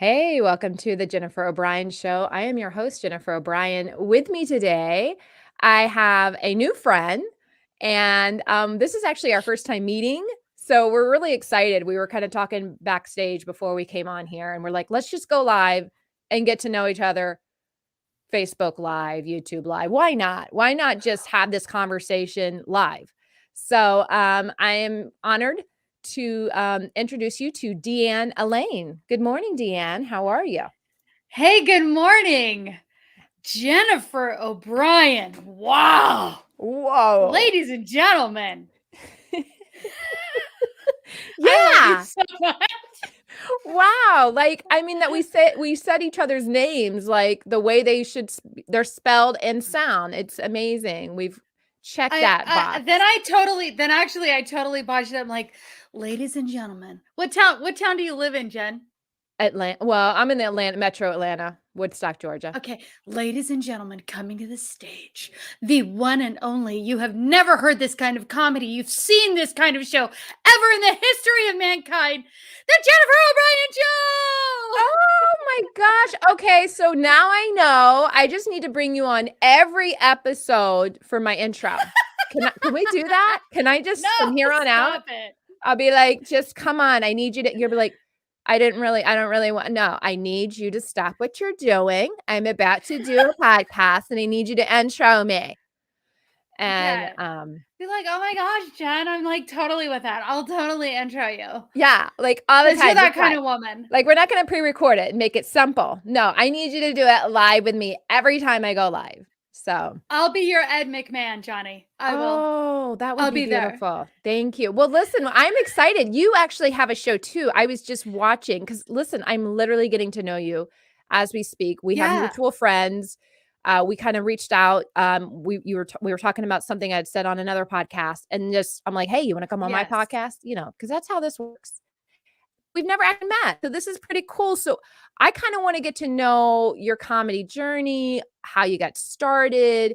Hey, welcome to the Jennifer O'Brien Show. I am your host, Jennifer O'Brien. With me today, I have a new friend, and this is actually our first time meeting. So we're really excited. We were kind of talking backstage before we came on here, and we're like, let's just go live and get to know each other. Facebook Live, YouTube Live. Why not? Why not just have this conversation live? So I am honored to introduce you to DeAnn Alaine. Good morning, DeAnn. How are you? Hey, good morning, Jennifer O'Brien. Wow. Whoa. Ladies and gentlemen. Yeah. I love you so much. Wow. Like, I mean, that we said each other's names, like the way they're spelled and sound. It's amazing. We've checked that box. I totally botched it. I'm like, ladies and gentlemen. What town do you live in, Jen? Atlanta. Well, I'm in the Metro Atlanta, Woodstock, Georgia. Okay, ladies and gentlemen, coming to the stage, the one and only. You have never heard this kind of comedy. You've seen this kind of show ever in the history of mankind. The Jennifer O'Brien Show! Oh my gosh. Okay, so now I know. I just need to bring you on every episode for my intro. Can we do that? Can I just from here on out? It. I'll be like, just come on. I need you to. You'll be like, I don't really want. No, I need you to stop what you're doing. I'm about to do a podcast, and I need you to intro me. And be like, oh my gosh, Jen, I'm like totally with that. I'll totally intro you. Yeah, like all the time. You're that kind of woman. Like, we're not going to pre-record it and make it simple. No, I need you to do it live with me every time I go live. So I'll be your Ed McMahon, Johnny. I will. Oh, that would be beautiful. There. Thank you. Well, listen, I'm excited. You actually have a show too. I was just watching because listen, I'm literally getting to know you as we speak. We have mutual friends. We kind of reached out. We were talking about something I'd said on another podcast, and just I'm like, hey, you want to come on my podcast? You know, because that's how this works. We've never actually met. So this is pretty cool. So I kind of want to get to know your comedy journey, how you got started,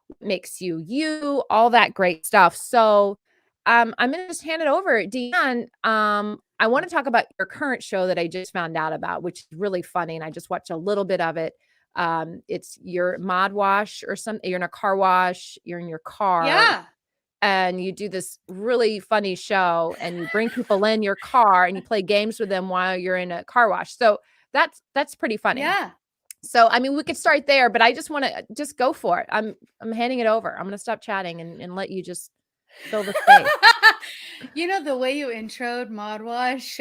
what makes you, all that great stuff. So I'm going to just hand it over. DeAnn, I want to talk about your current show that I just found out about, which is really funny. And I just watched a little bit of it. It's your Modwash or something. You're in a car wash. You're in your car. Yeah. And you do this really funny show and you bring people in your car and you play games with them while you're in a car wash. So that's pretty funny. Yeah. So, I mean, we could start there, but I just want to just go for it. I'm handing it over. I'm going to stop chatting and let you just fill the space. You know, the way you introed Modwash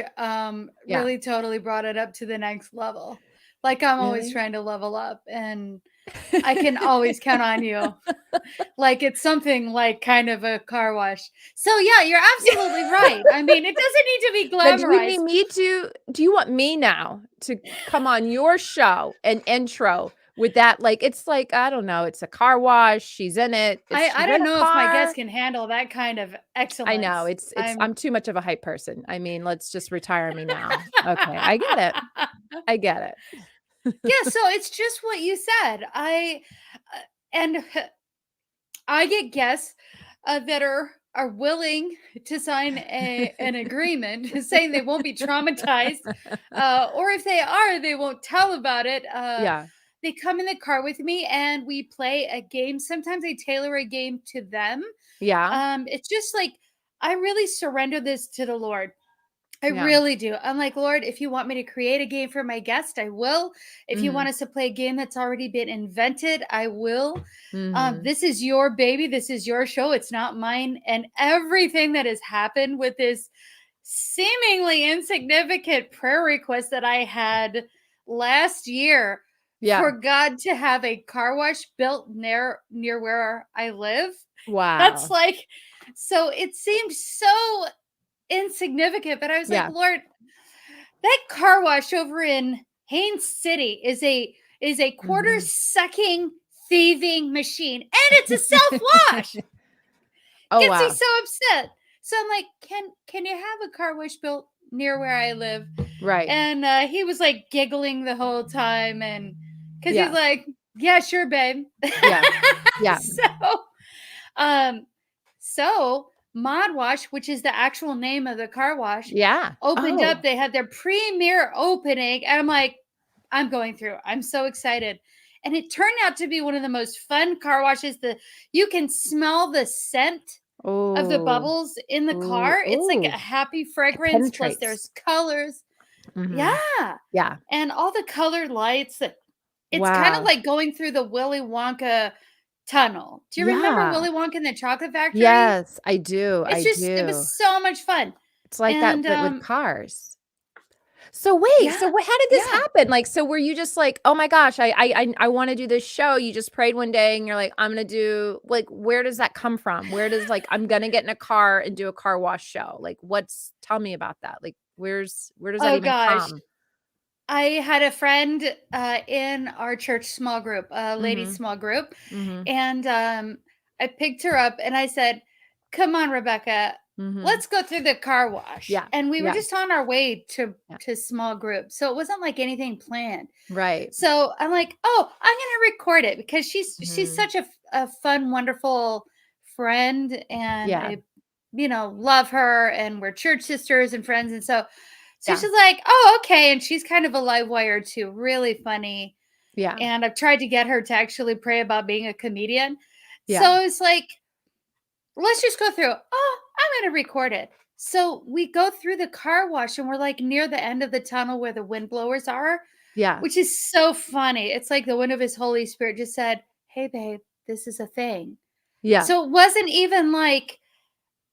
really totally brought it up to the next level. Like I'm always trying to level up and I can always count on you. Like it's something like kind of a car wash. So yeah, you're absolutely right. I mean, it doesn't need to be glamorized. Do you need me do you want me now to come on your show and intro with that? Like, it's like, I don't know, it's a car wash. She's in it. I don't know if my guests can handle that kind of excellence. I know I'm too much of a hype person. I mean, let's just retire me now. Okay. I get it. I get it. Yeah, so it's just what you said. I get guests that are willing to sign an agreement saying they won't be traumatized, or if they are, they won't tell about it. They come in the car with me and we play a game. Sometimes I tailor a game to them. It's just like I really surrender this to the Lord. I really do. I'm like, Lord, if you want me to create a game for my guest, I will. If you want us to play a game that's already been invented, I will. This is your baby. This is your show. It's not mine. And everything that has happened with this seemingly insignificant prayer request that I had last year for God to have a car wash built near where I live. Wow. That's like, so it seemed so insignificant, but I was like, Lord, that car wash over in Haines City is a quarter sucking thieving machine, and it's a self-wash. Gets me so upset. So I'm like, can you have a car wash built near where I live? Right. And he was like giggling the whole time, and because he's like, yeah, sure, babe. Yeah. So Modwash, which is the actual name of the car wash, Yeah. opened up. Oh. They had their premiere opening, and I'm like, I'm going through. I'm so excited. And it turned out to be one of the most fun car washes. You can smell the scent of the Oh. bubbles in the Ooh. car. It's like a Ooh. happy It fragrance, plus penetrates. there's colors. Mhm. Yeah. Yeah. And all the colored lights. It's kind of Wow. like going through the Willy Wonka tunnel. Do you remember Yeah. Willy Wonka and the Chocolate Factory? Yes, I do, I It was do. so much fun. It's like that, And but with cars. So wait, so yeah, what how did this yeah. happen? Like, so were you just like, "Oh my gosh, I wanna do this show." You just prayed one day and you're like, "I'm gonna do" like, where does that come from? Where does like, "I'm gonna get in a car and do a car wash show." Like, tell me about that. Like, where does that Oh even gosh. come? I had a friend in our church small group, ladies Mhm, small group, mhm, and I picked her up and I said, "Come on, Rebecca, mhm. let's go through the car wash." Yeah, And we were yeah, just on our way yeah. to small group, so it wasn't like anything planned. Right. So I'm like, "Oh, I'm gonna record it," because she's Mhm. such a fun, wonderful friend, and Yeah, I, love her, and we're church sisters and friends, and so yeah, she's like, "Oh, okay," and she's kind of a live wire too, really funny, yeah, and I've tried to get her to actually pray about being a comedian. yeah, So it's like, let's just go through. Oh, I'm gonna record it. So we go through the car wash, and we're like near the end of the tunnel where the wind blowers are, yeah, which is so funny. It's like the wind of his Holy Spirit just said, "Hey, babe, this is a thing." yeah, So it wasn't even like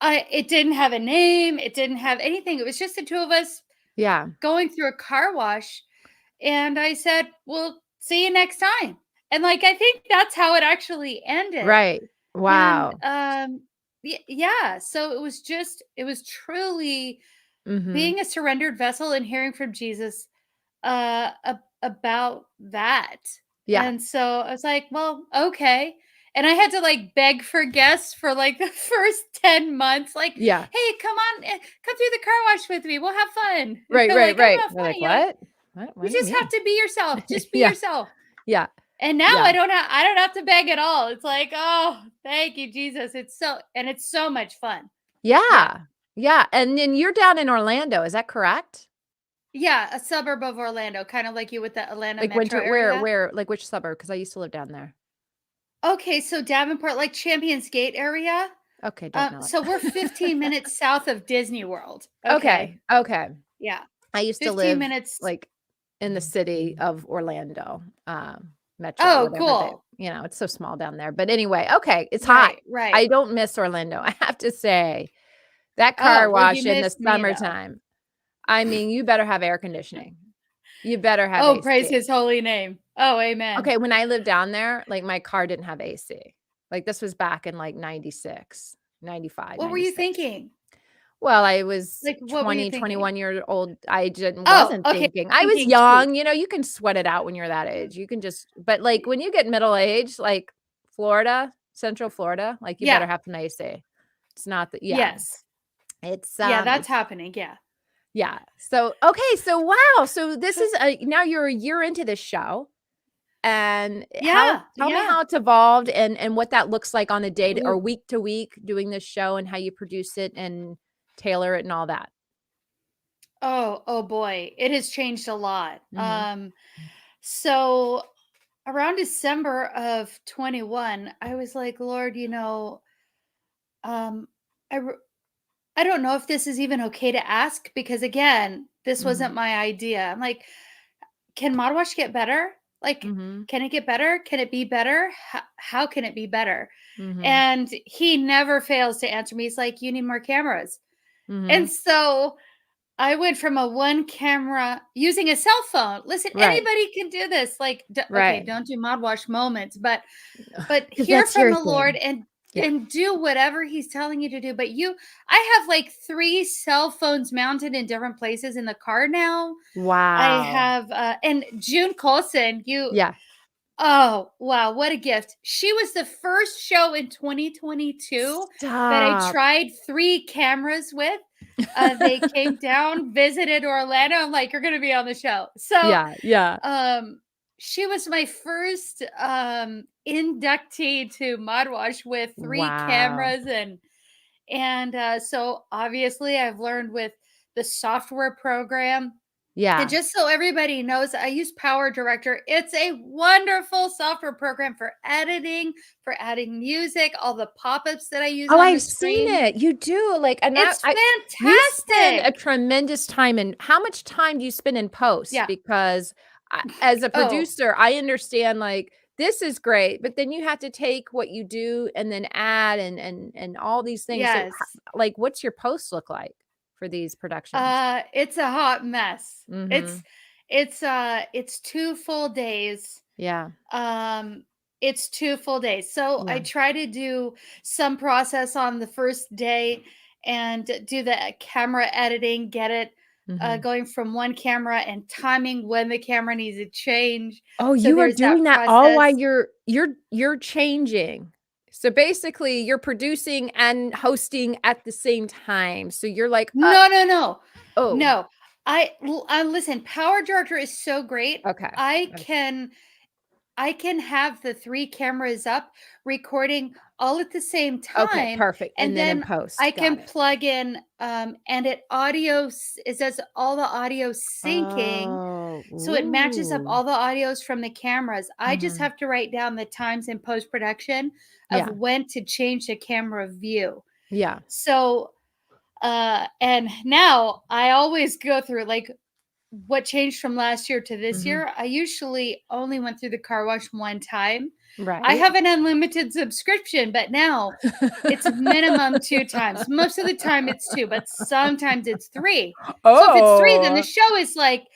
it didn't have a name, it didn't have anything. It was just the two of us yeah. going through a car wash, and I said, "Well, see you next time." And like I think that's how it actually ended. Right. And Wow. yeah, so it was truly Mhm. being a surrendered vessel and hearing from Jesus about that. Yeah. And so I was like, "Well, okay." And I had to like beg for guests for like the first 10 months, like, Yeah. "Hey, come on, come through the car wash with me. We'll have fun." Right, They're right, like, "Oh right. no, They're like, fine." You're like, "What? What "You do you just have mean?" to be yourself. Just be Yeah, yourself." yeah, And now yeah, I don't have to beg at all. It's like, "Oh, thank you, Jesus." It's so much fun. Yeah. yeah, yeah, and then you're down in Orlando, is that correct? Yeah, a suburb of Orlando, kind of like you with the Atlanta Like, metro winter area. like, which suburb? Because I used to live down there. Okay, so Davenport, like Champions Gate area. Okay, don't know So we're it. 15 minutes south of Disney World. Okay. Okay, okay. Yeah. I used to 15 live, minutes. like, in the city of Orlando, metro, Oh, whatever cool. it's so small down there, but anyway, okay, it's hot. Right, right. I don't miss Orlando, I have to say. That car Oh, well, you wash in the missed me though. summertime, I mean, you better have air conditioning. You better have Oh, praise AC. his holy name. Oh, amen. Okay, when I lived down there, like, my car didn't have AC. Like, this was back in, like, 96, 95, What were you 96. thinking? Well, I was Like, what were you 20, thinking? 21 years old. I didn't Oh, wasn't okay. thinking. I was Thinking cheap. young, you can sweat it out when you're that age. You can just but, like, when you get middle age, like Florida, Central Florida, like, you better Yeah. have some AC. It's not the yeah. Yes. It's Yeah, that's happening. Yeah. yeah. So, okay, so wow. So this is now you're a year into this show. And how Yeah. tell me Yeah. how it's evolved and what that looks like on a day to or Ooh. week to week doing this show and how you produce it and tailor it and all that. Oh boy. It has changed a lot. Mhm. So around December of 21, I was like, "Lord, um, I r- I don't know if this is even okay to ask, because again, this wasn't Mhm. my idea." I'm like, "Can Modwash get better? Like, Mhm. can it get better? Can it be better? How can it be better?" Mhm. And he never fails to answer me. He's like, "You need more cameras." And Mhm. so I went from a one camera using a cell phone. Listen, Right. anybody can do this. Like, okay, Right. don't do Modwash Moments, but Because hear that's from your the Lord thing. and Yeah. do whatever he's telling you to do. But I have like 3 cell phones mounted in different places in the car now. I Wow. have and June Colson, Yeah. oh, wow, what a gift. She was the first show in 2022 that I Stop. tried 3 cameras with. They came down, visited Orlando. I'm like, "You're gonna be on the show." So, Yeah. Yeah. um, she was my first, inductee to Modwash with 3 Wow. cameras, and And so obviously I've learned with the software program. And Yeah. just so everybody knows, I use Power Director. It's a wonderful software program for editing, for adding music, all the pop-ups that I use Oh, on the I've seen screen. it. You do, like, and It's you spend a fantastic. tremendous time in how much time do you spend in post? Yeah. Because I as a Oh, producer, I understand, like, this is great, but then you have to take what you do and then add and all these things. So, ho yes. like, what's your post look like for these productions? It's a hot mess. Mhm. It's 2 full days. Yeah. Um, it's 2 full days. So I Yeah. try to do some process on the first day and do the camera editing, get it Mhm. going from one camera and timing when the camera needs to change. Oh, So you are there's that doing that all while process. you're changing. So, basically, you're producing and hosting at the same time. So, you're like, No, no, no. oh, No. Listen, Power Director is so great. okay. I I can I can have the 3 cameras up recording all at the same okay, time, perfect, and and then in then I post, got can it. plug in, and it does all the audio syncing, Oh, so it matches up ooh. all the audios from the cameras. I just Mhm. have to write down the times in post-production of Yeah, when to change the camera view. yeah. So, and now I always go through, like, what changed from last year to this Mhm. year. I usually only went through the car wash one time. I Right. have an unlimited subscription, but now it's minimum 2 times. Most of the time it's 2, but sometimes it's 3. So if it's 3, then the Oh. show is like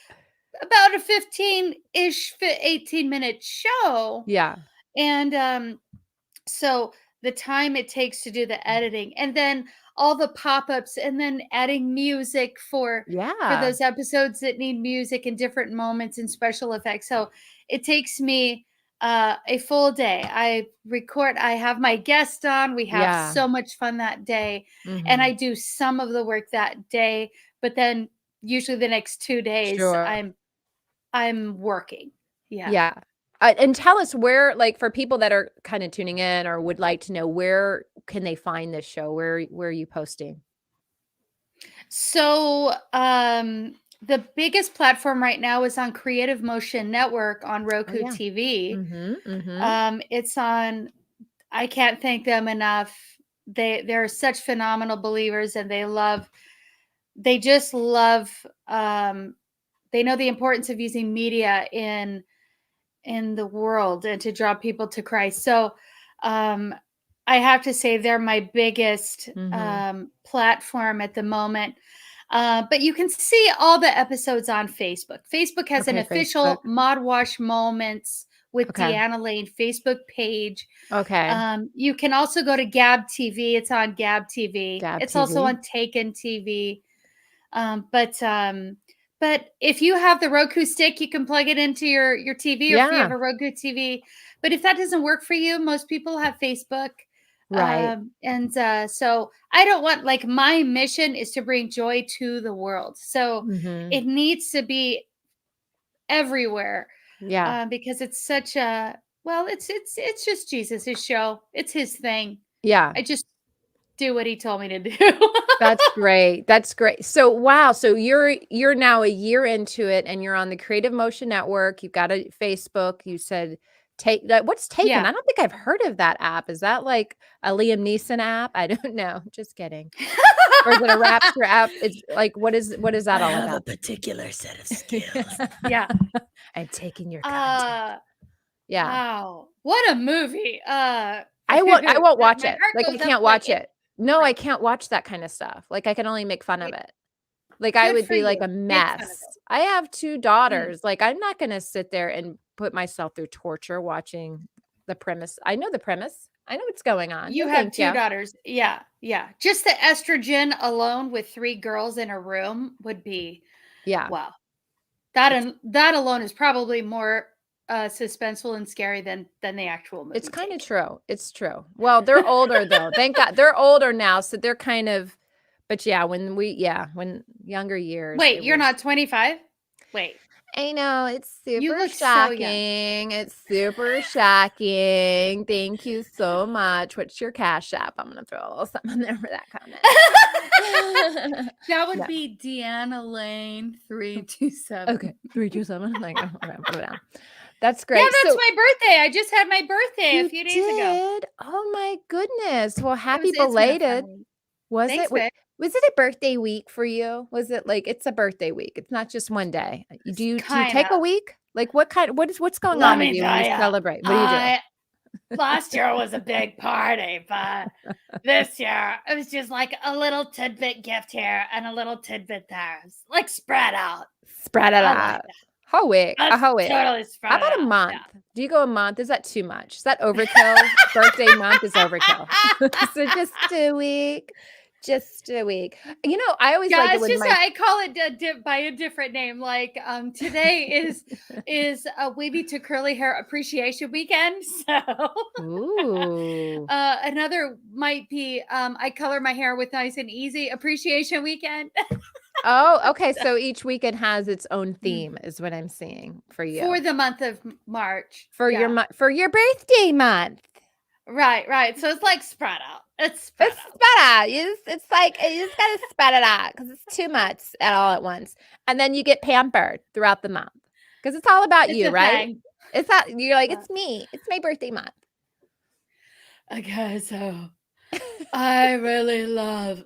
about a 15-ish 18-minute show. Yeah. And so the time it takes to do the editing and then all the pop-ups and then adding music for Yeah. those episodes that need music and different moments and special effects. So it takes me a full day. I have my guest on, we have Yeah. so much fun that day, and I Mhm. do some of the work that day, but then usually the next 2 days Sure. I'm working. Yeah. Yeah. And tell us where, like, for people that are kinda tuning in or would like to know, where can they find this show? Where are you posting? So, the biggest platform right now is on Creative Motion Network on Oh, Roku yeah. TV. Mhm, mhm. It's on. I can't thank them enough. They're such phenomenal believers, and they just love. They know the importance of using media in the world and to draw people to Christ. So, um, I have to say they're my biggest Mhm. platform at the moment. But you can see all the episodes on Facebook. Facebook has an Okay, Facebook. official Modwash Moments with Okay. DeAnn Alaine Facebook page. Okay. You can also go to Gab TV. It's on Gab TV. Gab It's also TV. on Taken TV. But if you have the Roku stick, you can plug it into your TV, or if you have Yeah. a Roku TV. But if that doesn't work for you, most people have Facebook. Right. And so I don't want, like, my mission is to bring joy to the world. So Mhm. it needs to be everywhere, Yeah. because it's such a well, it's just Jesus's show. It's his thing. Yeah. I just do what he told me to do. That's great. That's great. So, wow, so you're now a year into it and you're on the Creative Motion Network. You've got a Facebook. You said take that what's Taken? Yeah. I don't think I've heard of that app. Is that like a Liam Neeson app? I don't know. Just kidding. Or is it a Rapster app? It's like what is that I all have a about? particular set of skills. Yeah. I'm taking your content. Uh, Yeah. wow. What a movie. I won't watch My it. heart Like, I goes up can't like watch it's it. No, I great. can't watch that kinda stuff. Like, I can only make fun of Yeah, it. Like, I good would for be like you. a Make fun of mess. I have 2 it. daughters. Like, I'm not gonna sit there and put myself through torture watching the premise. I know the premise. I know what's going on. You No, have thank 2 you. daughters. Yeah, yeah. Just the estrogen alone with 3 girls in a room would be Yeah. wow. That It's and that alone is probably more suspenseful and scary than the actual it's movie kinda Taken. true. It's true. Well, they're older, though. Thank God. They're older now, so they're kind of but, yeah, when younger years, Wait, it you're was not 25? Wait. I know, it's You super look so young. shocking. It's super shocking. Thank you so much. What's your Cash App? I'm gonna throw a little something there for that comment. That would No. be DeAnn Alaine 327. Okay, 327. Like, okay, put it down. That's Yeah, great. that's So my birthday. I just had my birthday a you few days ago. did? Oh my goodness. Well, happy It's been a belated. fun week. Was Thanks, it? babe. Was it a birthday week for you? Was it like it's a birthday week? It's not just one day. Do you take a Kinda. week? Like what's going Let on with me you when tell you ya, celebrate? What do you do? last year was a big party, but this year it was just like a little tidbit gift here and a little tidbit there. It's like spread out. Spread it I like out. that. Whole week. A Let's whole week. totally How spread it about a out. month? Do you go a month? Is that too much? Is that overkill? Birthday month is overkill. So just a week. Just a week. You know, I always like Yeah, it it's when just my I call it by a different name. Like today is a wavy to curly hair appreciation weekend. So Ooh. another might be I color my hair with nice and easy appreciation weekend. Oh, okay. So each weekend has its own Mm. theme, is what I'm seeing for you. For the month of March. For Yeah. for your birthday month. Right. So it's like spread out. It's spread It's out. spread out. It's like you just gotta spread it out because it's too much at all at once. And then you get pampered throughout the month. Because it's all about It's you, a right? thing. It's not you're like, Uh, it's me. It's my birthday month. Okay, so I really love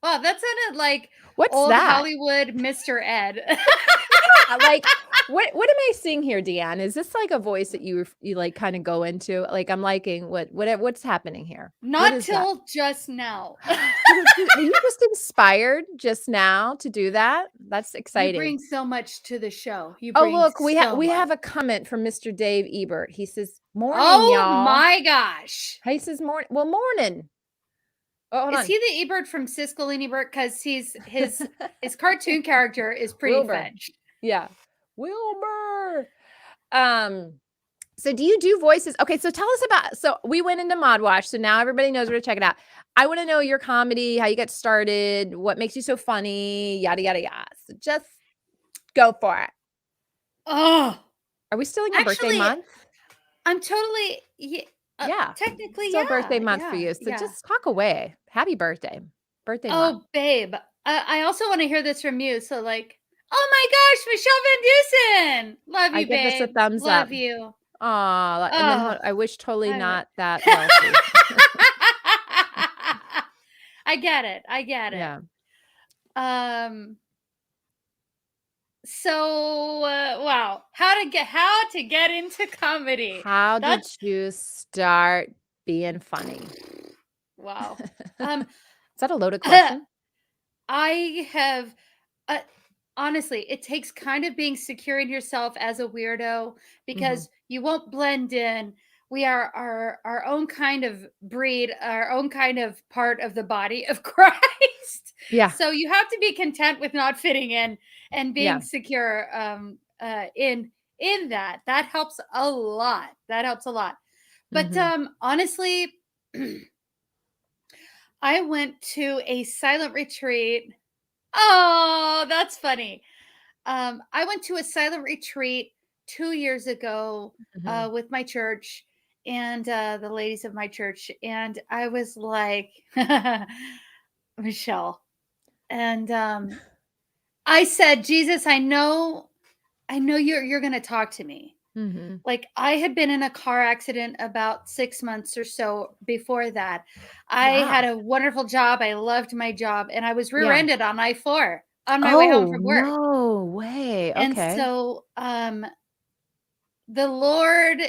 Wow, that sounded like What's old that? Hollywood Mr. Ed. Like what am I seeing here, Deanne? Is this like a voice that you like kind of go into? Like I'm liking what's happening here? What Not is that? till just now. Were you just inspired just now to do that? That's You exciting. bring so much to the show. You Oh, bring look, so we much. have a comment from Mr. Dave Ebert. He says, "Morning, Oh y'all." my gosh. He says, "Morning." Well, morning. Oh, hold Is on. he the Ebert from Siskel and Ebert? Because his cartoon character is pretty Wilbur. fetch. Yeah. Wilbur. So do you do voices? Okay, so tell us about so we went into Modwash, so now everybody knows where to check it out. I want to know your comedy, how you got started, what makes you so funny, yada yada yada. So just go for it. Oh, Are we still in your birthday actually, month? I'm totally Yeah. technically, Still yeah, birthday month for yeah, you. So yeah. just talk away. Happy birthday. Birthday month. Oh, babe, I also want to hear this from you. So, like, oh my gosh, Michelle Van Dusen, love I you, give this a babe, thumbs up. love you. Aw, and then Oh, I wish totally I not that wealthy. I get it. I get it. Yeah. Um. So, wow, how to get into comedy? How did That's you start being funny? wow. Is that a loaded question? I have, uh, honestly, it takes kind of being secure in yourself as a weirdo Mhm. because you won't blend in. We are our own kind of breed, our own kind of part of the body of Christ. Yeah. So you have to be content with not fitting in and being Yeah. secure in that. That helps a lot. That helps a lot. But Mhm. honestly, I went to a silent retreat. Oh, that's funny. I went to a silent retreat 2 years ago Mhm. with my church and the ladies of my church, and I was like, Michelle, and I said, Jesus, I know you're going to talk to me. Mhm. Like I had been in a car accident about 6 months or so before that. I Wow. had a wonderful job. I loved my job, and I was Yeah. rear-ended on I-4 on my way home Oh, from work. no way. And Okay. so the Lord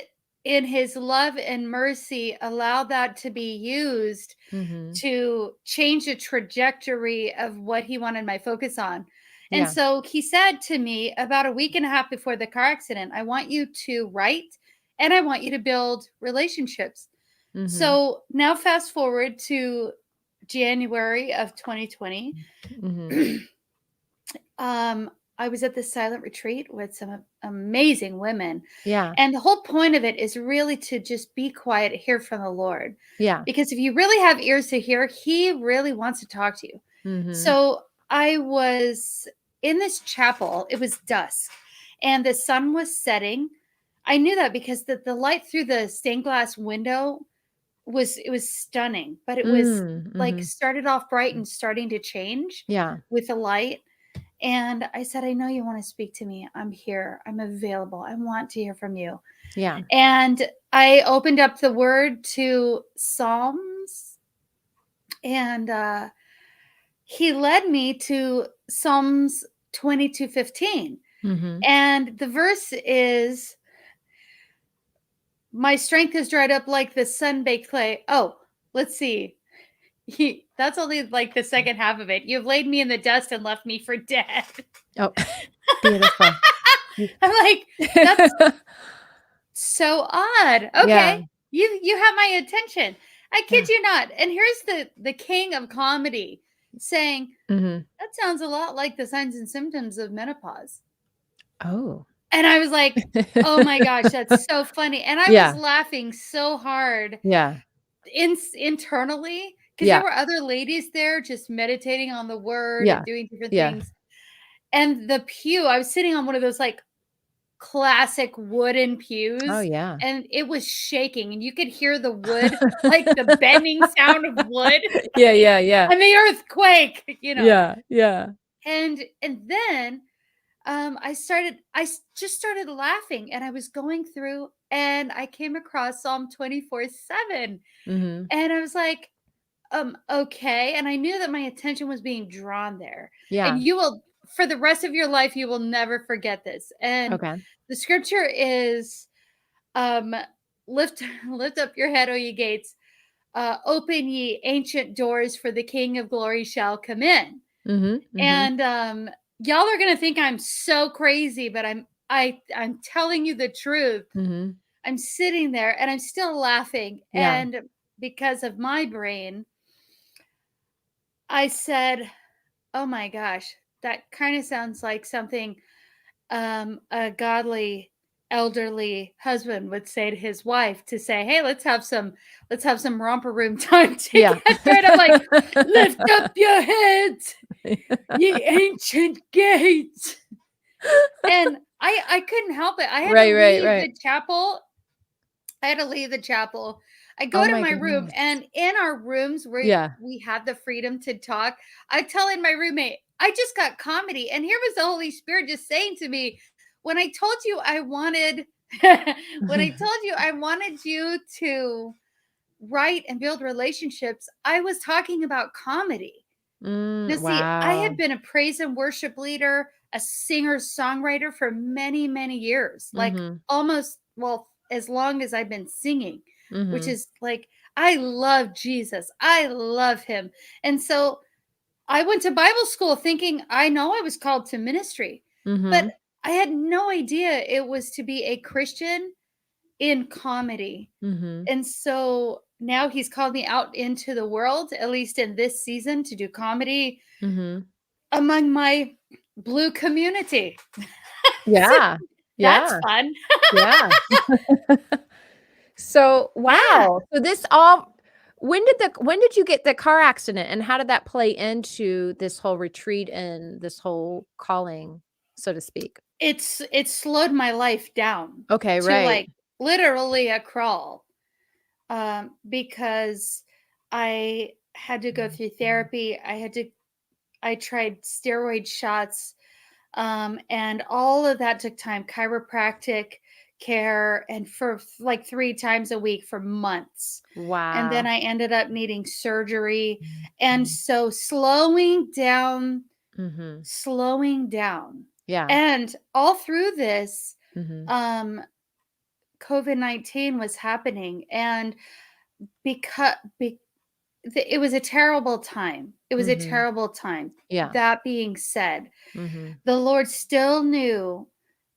in his love and mercy allowed that to be used Mhm. to change the trajectory of what he wanted my focus on. And Yeah. so he said to me about a week and a half before the car accident, I want you to write and I want you to build relationships. Mhm. So now fast forward to January of 2020. Mhm. I was at this silent retreat with some amazing women. Yeah. And the whole point of it is really to just be quiet, hear from the Lord. Yeah. Because if you really have ears to hear, he really wants to talk to you. Mhm. So I was in this chapel. It was dusk and the sun was setting. I knew that because the light through the stained glass window was stunning, but it was like started off bright and starting to change with the light. And I said, I know you want to speak to me. I'm here. I'm available. I want to hear from you. Yeah. And I opened up the word to Psalms, and he led me to Psalms 22:15. And the verse is, my strength is dried up like the sun-baked clay. Oh, let's see. That's only like the second half of it. You've laid me in the dust and left me for dead. Oh, beautiful. I'm like, that's so odd. Okay. Yeah. You have my attention. I kid you not. And here's the king of comedy saying, that sounds a lot like the signs and symptoms of menopause. Oh. And I was like, oh my gosh, that's so funny. And I was laughing so hard. Yeah. Internally, because there were other ladies there just meditating on the word and doing different things. And the pew, I was sitting on one of those like classic wooden pews. Oh yeah. And it was shaking, and you could hear the wood, like the bending sound of wood. Yeah. And the earthquake, you know. Yeah. And then I just started laughing, and I was going through, and I came across Psalm 24:7. And I was like, okay. And I knew that my attention was being drawn there. Yeah. And you will, for the rest of your life, you will never forget this. And the scripture is, lift up your head, O ye gates, open ye ancient doors, for the King of glory shall come in. And y'all are gonna think I'm so crazy, but I'm telling you the truth. I'm sitting there and I'm still laughing. And because of my brain, I said, oh my gosh, that kind of sounds like something a godly elderly husband would say to his wife, to say, hey, let's have some romper room time together. And I'm like, lift up your heads, ye ancient gates. And I couldn't help it. I had to leave the chapel. I go to my room, and in our rooms where we have the freedom to talk, I tell in my roommate, I just got comedy. And here was the Holy Spirit just saying to me, when I told you I wanted you to write and build relationships, I was talking about comedy. Now, see, I had been a praise and worship leader, a singer-songwriter for many, many years, like almost, well, as long as I've been singing, which is like, I love Jesus. I love him. And so I went to Bible school thinking, I know I was called to ministry, but I had no idea it was to be a Christian in comedy. And so now he's called me out into the world, at least in this season, to do comedy among my blue community. Yeah. That's fun. Yeah. So, wow. So this all, when did you get the car accident, and how did that play into this whole retreat and this whole calling, so to speak? It slowed my life down. Okay, to like literally a crawl. Because I had to go through therapy. I tried steroid shots, and all of that took time, chiropractic care, and for like 3 times a week for months. Wow. And then I ended up needing surgery. And so slowing down. Yeah. And all through this, COVID-19 was happening. And because it was a terrible time. Yeah. That being said, the Lord still knew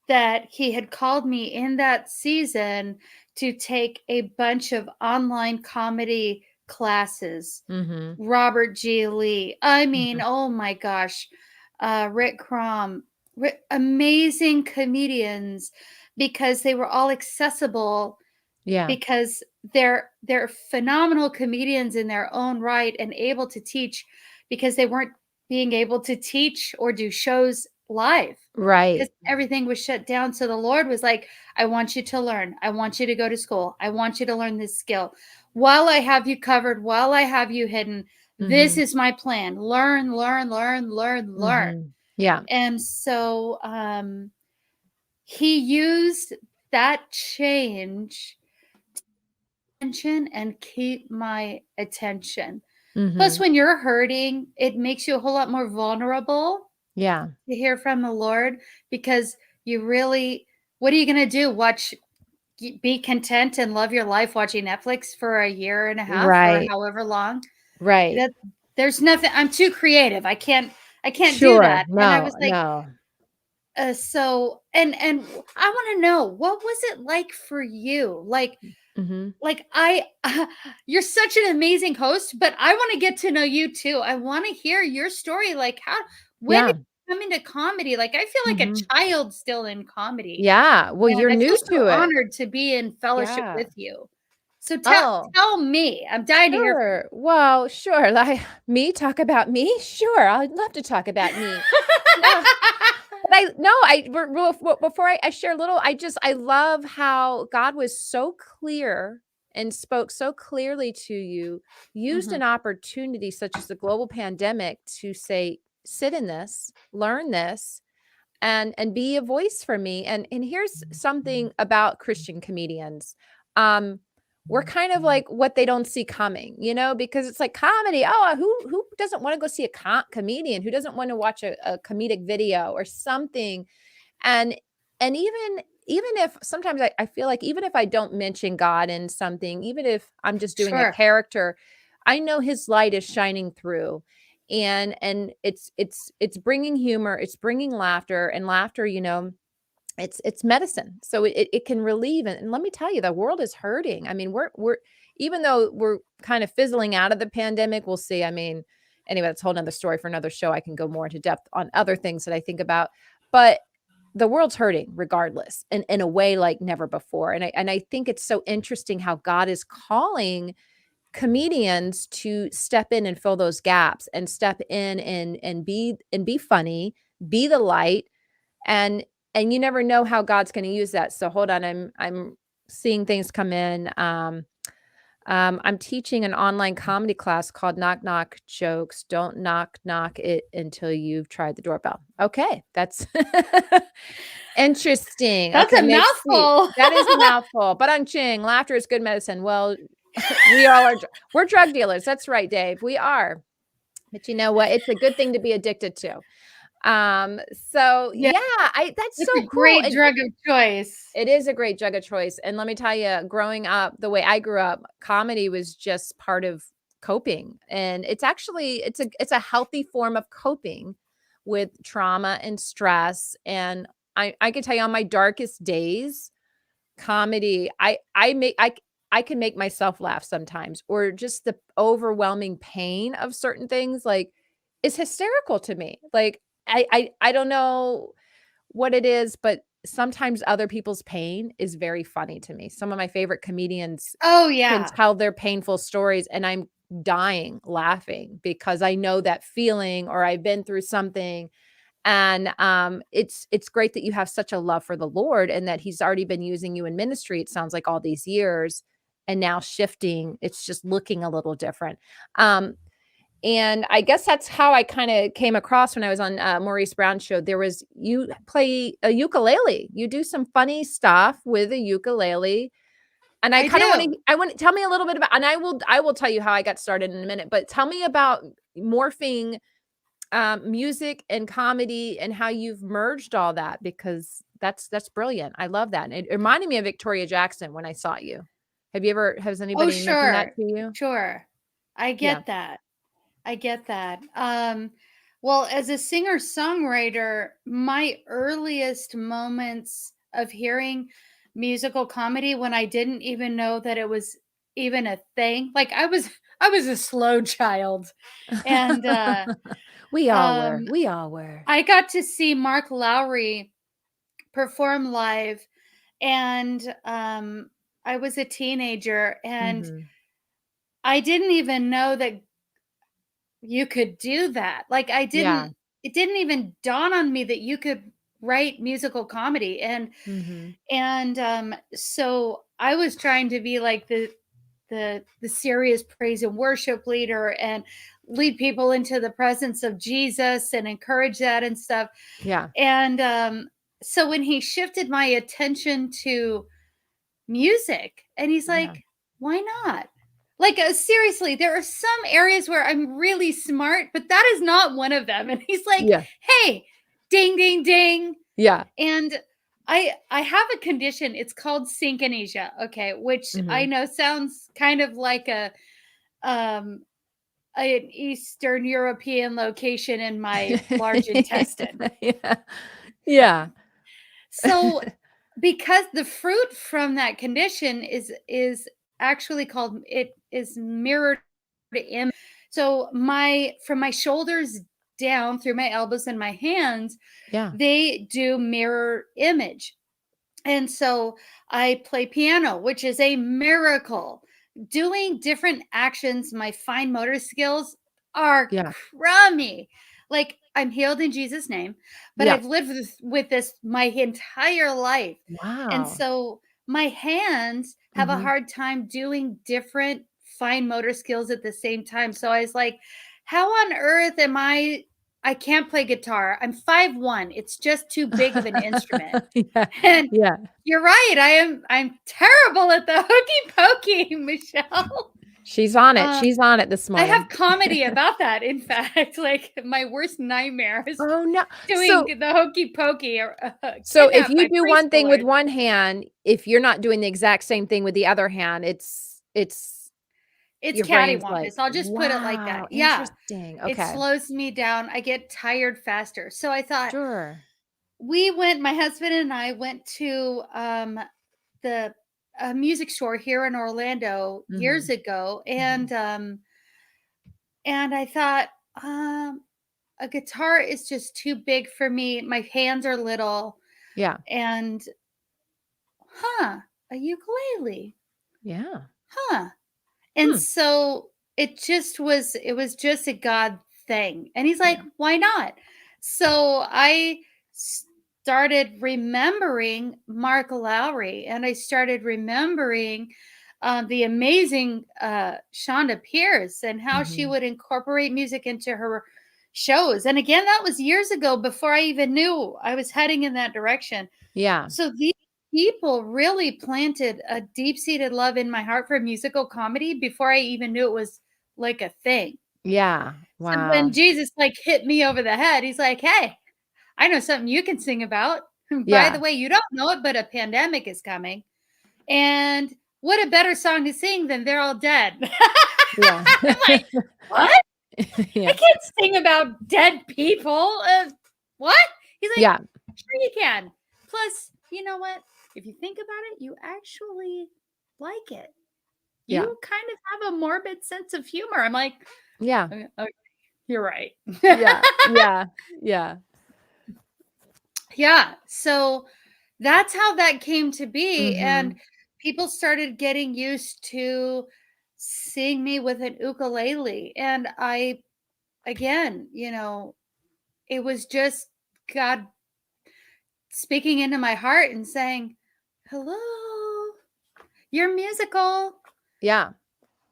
that he had called me in that season to take a bunch of online comedy classes. Robert G. Lee. I mean, oh my gosh. Rick Crom. Amazing comedians, because they were all accessible. Yeah. Because they're phenomenal comedians in their own right and able to teach, because they weren't being able to teach or do shows live Right. because everything was shut down. So the Lord was like, I want you to learn. I want you to go to school. I want you to learn this skill. While I have you covered, while I have you hidden, this is my plan. Learn, learn, learn, learn, learn. Yeah. And so he used that change attention and keep my attention. Plus, when you're hurting, it makes you a whole lot more vulnerable Yeah. to hear from the Lord because you really, what are you going to do? Be content and love your life watching Netflix for a year and a half or Right. however long? Right. There's nothing, I'm too creative. I can't do Sure. that. And I No, was like, no. so, and I want to know, what was it like for you? Like you're such an amazing host, but I want to get to know you too. I want to hear your story. Like when did Yeah. you come into comedy? Like I feel like a child still in comedy. Yeah. Well, And you're I feel new so to it. honored to be in fellowship Yeah. with you. So Oh, tell me. I'm dying to hear from sure. Well, sure. Like me, talk about me? Sure. I'd love to talk about me. No, but before I share a little, I love how God was so clear and spoke so clearly to you, used an opportunity such as the global pandemic to say, sit in this, learn this, and be a voice for me. And here's something about Christian comedians. We're kind of like what they don't see coming, because it's like comedy. Oh, who doesn't want to go see a comedian? Who doesn't want to watch a comedic video or something? And even if sometimes I feel like even if I don't mention God in something, even if I'm just doing a Sure. character, I know his light is shining through. And it's bringing humor, it's bringing laughter, and laughter, it's medicine. So it can relieve. And let me tell you, the world is hurting. I mean, we're even though we're kind of fizzling out of the pandemic, we'll see. I mean, anyway, that's a whole nother story for another show. I can go more into depth on other things that I think about, but the world's hurting regardless, in a way like never before. And I think it's so interesting how God is calling comedians to step in and fill those gaps and step in and be funny, be the light, and you never know how God's going to use that. So hold on, I'm seeing things come in. I'm teaching an online comedy class called Knock Knock Jokes. Don't knock it until you've tried the doorbell. Okay, that's interesting. That's Okay, a mouthful. That is a mouthful. But on Ching, laughter is good medicine. Well, we all are. We're drug dealers. That's right, Dave. We are. But you know what? It's a good thing to be addicted to. So Yeah. that's It's so a cool. great And drug of choice. it is a great drug of choice. And let me tell you, growing up, the way I grew up, comedy was just part of coping. And it's actually, it's a healthy form of coping with trauma and stress. And I can tell you, on my darkest days, comedy, I can make myself laugh sometimes, or just the overwhelming pain of certain things, like, is hysterical to me. Like, I don't know what it is, but sometimes other people's pain is very funny to me. Some of my favorite comedians Oh can yeah. tell their painful stories, and I'm dying laughing because I know that feeling, or I've been through something. And it's great that you have such a love for the Lord, and that he's already been using you in ministry, it sounds like, all these years, and now shifting, it's just looking a little different. And I guess that's how I kind of came across when I was on Maurice Brown's show. You play a ukulele. You do some funny stuff with a ukulele. And I kind of want to tell me a little bit about, and I will tell you how I got started in a minute, but tell me about morphing music and comedy and how you've merged all that, because that's brilliant. I love that. And it reminded me of Victoria Jackson when I saw you. Has Oh anybody mentioned that sure. to you? Sure. I get that. I get that. Well, as a singer-songwriter, my earliest moments of hearing musical comedy, when I didn't even know that it was even a thing. Like I was a slow child. And We all were. We all were. I got to see Mark Lowry perform live, and I was a teenager, and I didn't even know that you could do that. Like I Yeah. didn't it didn't even dawn on me that you could write musical comedy. And so I was trying to be like the serious praise and worship leader and lead people into the presence of Jesus and encourage that and stuff. Yeah. And so when he shifted my attention to music, and he's like, why not? Like, seriously, there are some areas where I'm really smart, but that is not one of them. And he's like, hey, ding, ding, ding. Yeah. And I have a condition. It's called synchinesia. Okay. Which I know sounds kind of like an Eastern European location in my large intestine. Yeah. So because the fruit from that condition is actually called, it is mirrored image. So from my shoulders down through my elbows and my hands, they do mirror image. And so I play piano, which is a miracle. Doing different actions, my fine motor skills are crummy. Like, I'm healed in Jesus' name, but I've lived with this my entire life. Wow. And so my hands have a hard time doing different fine motor skills at the same time. So I was like, how on earth am I can't play guitar. I'm 5'1". It's just too big of an instrument. And you're right. I'm terrible at the hokey pokey, Michelle. She's on it. She's on it this morning. I have comedy about that. In fact, like my worst nightmare is doing the hokey pokey. So if you do one thing with one hand, if you're not doing the exact same thing with the other hand, it's cattywampus. Like, I'll just put it like that. Yeah. Interesting. Okay. It slows me down. I get tired faster. So I thought, my husband and I went to the music store here in Orlando years ago. And I thought, a guitar is just too big for me. My hands are little. Yeah. And a ukulele. Yeah. And so it was just a God thing. And he's like, why not? So I started remembering Mark Lowry, and I started remembering the amazing Shonda Pierce and how she would incorporate music into her shows. And again, that was years ago before I even knew I was heading in that direction. Yeah. So these people really planted a deep-seated love in my heart for musical comedy before I even knew it was like a thing. Yeah. Wow. So when Jesus like hit me over the head, he's like, hey, I know something you can sing about. By the way, you don't know it, but a pandemic is coming. And what a better song to sing than They're All Dead. I'm like, what? I can't sing about dead people. What? He's like, sure you can. Plus, you know what? If you think about it, you actually like it. You kind of have a morbid sense of humor. I'm like, okay, you're right. Yeah. So that's how that came to be. And people started getting used to seeing me with an ukulele. And again, it was just God speaking into my heart and saying, hello, you're musical. Yeah.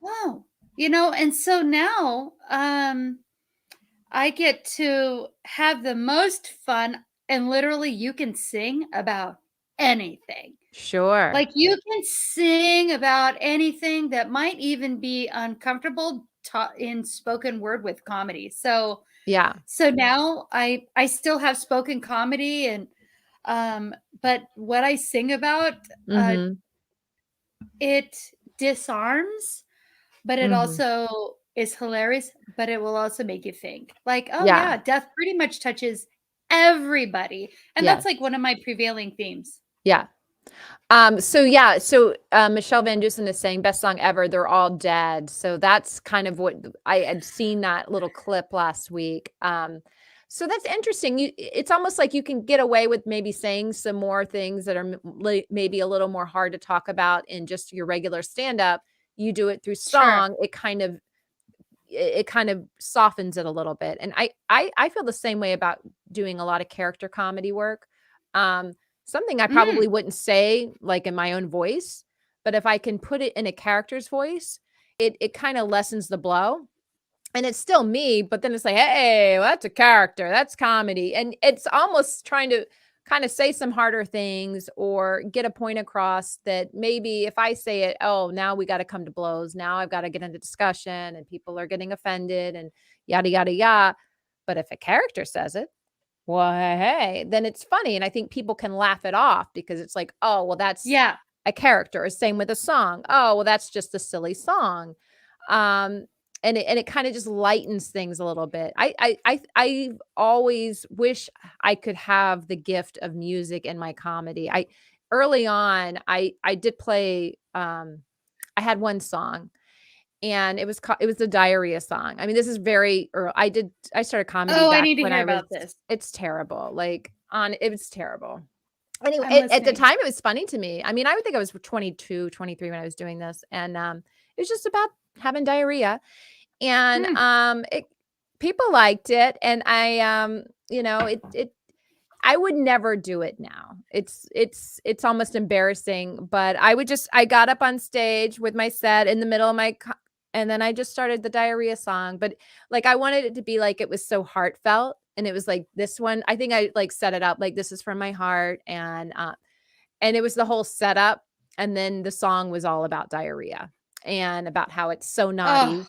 Wow. And so now I get to have the most fun, and literally you can sing about anything. Sure. Like you can sing about anything that might even be uncomfortable in spoken word with comedy. So So now I still have spoken comedy, and but what I sing about, it disarms, but it also is hilarious, but it will also make you think like, oh yeah, death pretty much touches everybody. And that's like one of my prevailing themes. Yeah. So Michelle Van Dusen is saying best song ever. They're all dead. So that's kind of what I had seen that little clip last week. So that's interesting. It's almost like you can get away with maybe saying some more things that are maybe a little more hard to talk about in just your regular stand-up. You do it through song. It kind of, it kind of softens it a little bit. And I feel the same way about doing a lot of character comedy work. Something I probably wouldn't say like in my own voice, but if I can put it in a character's voice, it kind of lessens the blow. And it's still me, but then it's like, hey, well, that's a character, that's comedy. And it's almost trying to kind of say some harder things or get a point across that maybe if I say it, oh, now we got to come to blows. Now I've got to get into discussion and people are getting offended and yada, yada, yada. But if a character says it, well, hey, then it's funny. And I think people can laugh it off because it's like, oh, well, that's a character. Same with a song. Oh, well, that's just a silly song. And it kind of just lightens things a little bit. I always wish I could have the gift of music in my comedy. Early on, I did play. I had one song, and it was the Diarrhea Song. I mean, this is very early. I started comedy. Oh, back I need to when hear I was, about this. It's terrible. It was terrible. Anyway, at the time, it was funny to me. I mean, I would think I was 22, 23 when I was doing this, and it was just about having diarrhea. And people liked it, and I I would never do it now. It's almost embarrassing, but I got up on stage with my set in the middle of and then I just started the Diarrhea Song. But like I wanted it to be like it was so heartfelt, and it was like this one. I think I like set it up like this is from my heart, and it was the whole setup, and then the song was all about diarrhea and about how it's so naughty.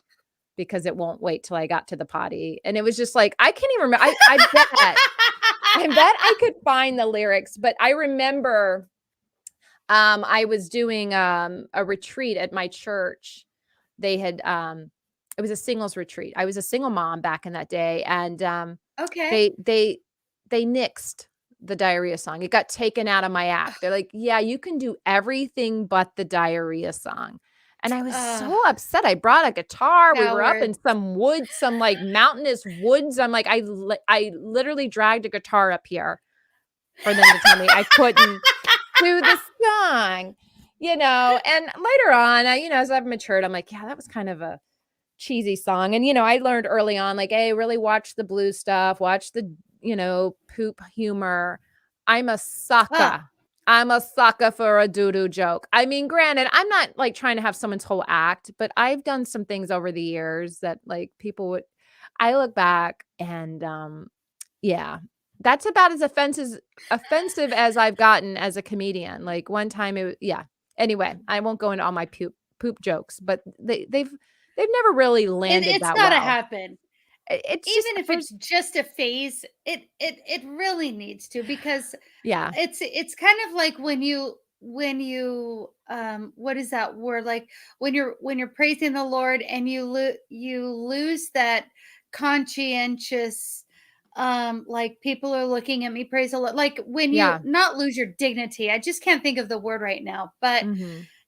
Because it won't wait till I got to the potty. And it was just like, I can't even remember. I bet I could find the lyrics, but I remember I was doing a retreat at my church. They had it was a singles retreat. I was a single mom back in that day. And they nixed the Diarrhea Song. It got taken out of my act. They're like, yeah, you can do everything but the Diarrhea Song. And I was so upset. I brought a guitar. We were up in some woods, some like mountainous woods. I'm like, I literally dragged a guitar up here for them to tell me I couldn't do the song, And later on, as I've matured, I'm like, yeah, that was kind of a cheesy song. And, I learned early on, like, hey, really watch the blues stuff, watch the, poop humor. I'm a sucker. I'm a sucker for a doo-doo joke. I mean, granted, I'm not like trying to have someone's whole act, but I've done some things over the years that like I look back and yeah, that's about as offensive as I've gotten as a comedian. Like one time Anyway, I won't go into all my poop jokes, but they've never really landed it's that gotta well. happen. It's even if it's just a phase, it really needs to, because it's kind of like when you what is that word, like when you're praising the Lord and you lose that conscientious like people are looking at me, praise the Lord, like when you not lose your dignity. I just can't think of the word right now, but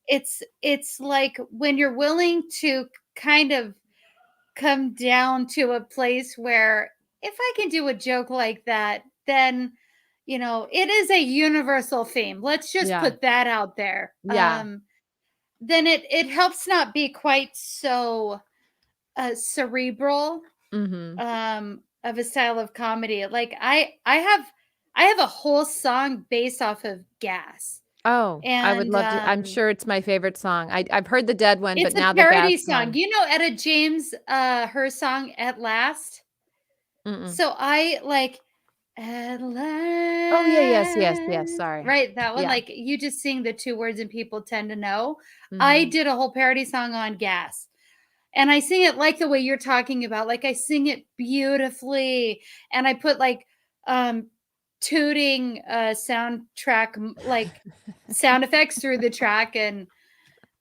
it's like when you're willing to kind of come down to a place where if I can do a joke like that, then it is a universal theme. Let's just put that out there. Then it helps not be quite so cerebral of a style of comedy. Like I have a whole song based off of gas. Oh, and I would love to. I'm sure it's my favorite song. I've heard the Dead one, but now the It's a parody gas song. one. Etta James, her song "At Last." So I like "At Last." Oh yeah, yes. Sorry. Right, that one. Like you just sing the two words and people tend to know. I did a whole parody song on gas. And I sing it like the way you're talking about. Like I sing it beautifully. And I put like tooting soundtrack, like sound effects through the track. And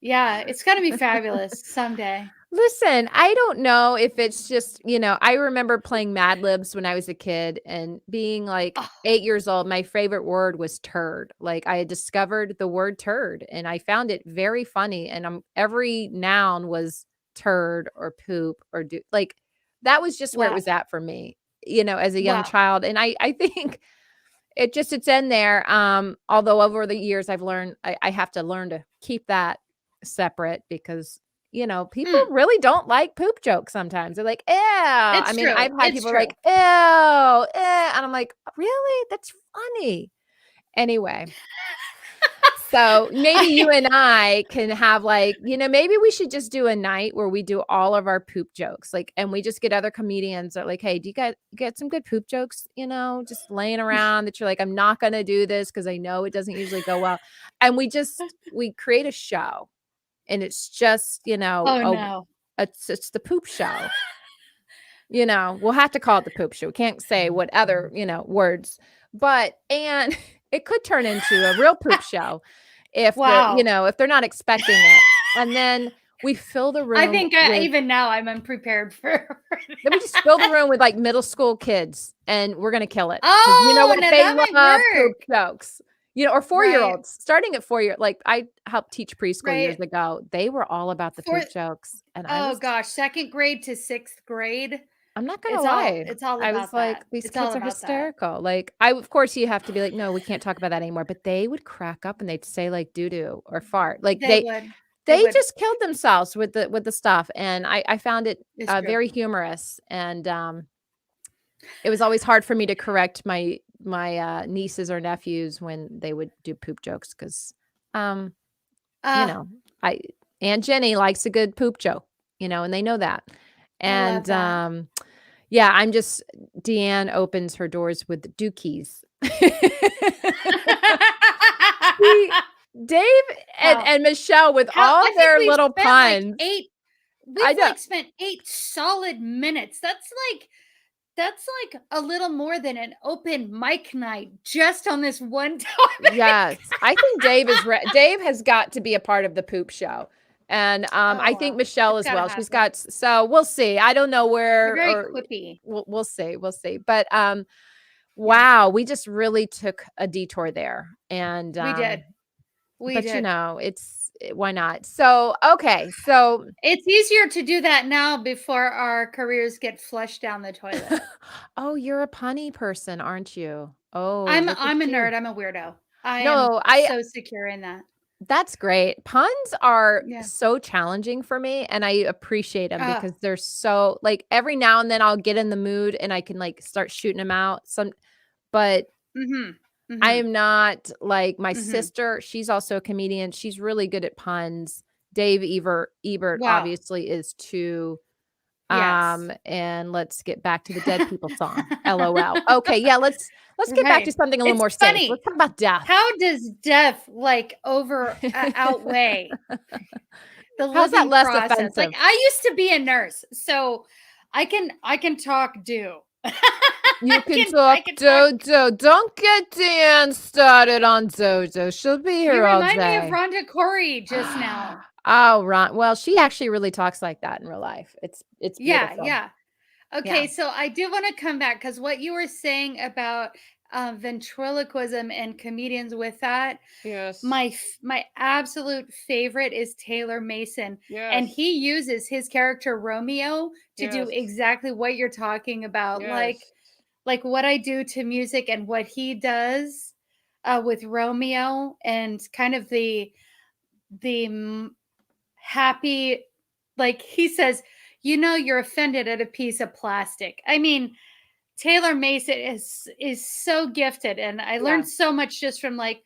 yeah, it's gonna be fabulous someday. Listen, I don't know if it's just, I remember playing Mad Libs when I was a kid and being like 8 years old. My favorite word was turd. Like I had discovered the word turd and I found it very funny. And every noun was turd or poop or like that was just where it was at for me, as a young child. And I think it's in there. Although over the years I've learned I have to learn to keep that separate because people really don't like poop jokes sometimes. They're like, ew. I mean, true. I've had It's people true. like, ew, and I'm like, really? That's funny. Anyway. So maybe you and I can have maybe we should just do a night where we do all of our poop jokes, and we just get other comedians that are like, hey, do you guys get some good poop jokes, just laying around that you're like, I'm not going to do this because I know it doesn't usually go well. And we create a show and it's just, Oh no. it's the poop show. We'll have to call it the poop show. We can't say what other, words, and it could turn into a real poop show if if they're not expecting it. And then we fill the room. I think even now I'm unprepared for then we just fill the room with middle school kids and we're going to kill it. Oh, you know what? now They that might love poop work. jokes. Or 4-year-olds, starting at 4 years. I helped teach preschool years Right. ago. They were all about the poop jokes. And gosh, 2nd grade to 6th grade. I'm not gonna lie. It's all I about was like, that. these It's all kids are about that. hysterical. Of course, you have to be like, no, we can't talk about that anymore. But they would crack up and they'd say doo doo or fart. They would. They just killed themselves with the stuff, and I found it It's true. very humorous. And it was always hard for me to correct my nieces or nephews when they would do poop jokes because, Aunt Jenny likes a good poop joke, and they know that. And yeah, I'm just DeAnn opens her doors with dookies. Dave and Michelle with all their little puns. We've spent 8 solid minutes. That's like a little more than an open mic night just on this one topic. Yes. I think Dave has got to be a part of the poop show. And I think Michelle as well. She's got, so we'll see. I don't know where. Very quippy. We'll see. We'll see. But wow, we just really took a detour there. And we did. But why not? So, okay. So it's easier to do that now before our careers get flushed down the toilet. Oh, you're a punny person, aren't you? Oh, I'm a nerd. I'm a weirdo. I'm so secure in that. That's great. Puns are so challenging for me, and I appreciate them because they're so every now and then I'll get in the mood and I can start shooting them out. But I am not like my sister. She's also a comedian. She's really good at puns. Dave Ebert obviously is too. And let's get back to the dead people song. LOL. Okay, yeah, let's get back to something a little more safe. Let's talk about death. How does death outweigh the How's that less process? offensive? I used to be a nurse, so I can talk do. You can talk Dodo. Don't get DeAnn started on Dodo. She'll be here all day. You remind me of Rhonda Corey just now. Oh, Ron. Well, she actually really talks like that in real life. It's beautiful. Yeah. Okay, so I do want to come back because what you were saying about ventriloquism and comedians with that. Yes. My absolute favorite is Taylor Mason. Yes. And he uses his character Romeo to do exactly what you're talking about. Yes. Like what I do to music and what he does with Romeo and kind of the happy, he says, you're offended at a piece of plastic. I mean, Taylor Mason is so gifted, and I learned so much just from I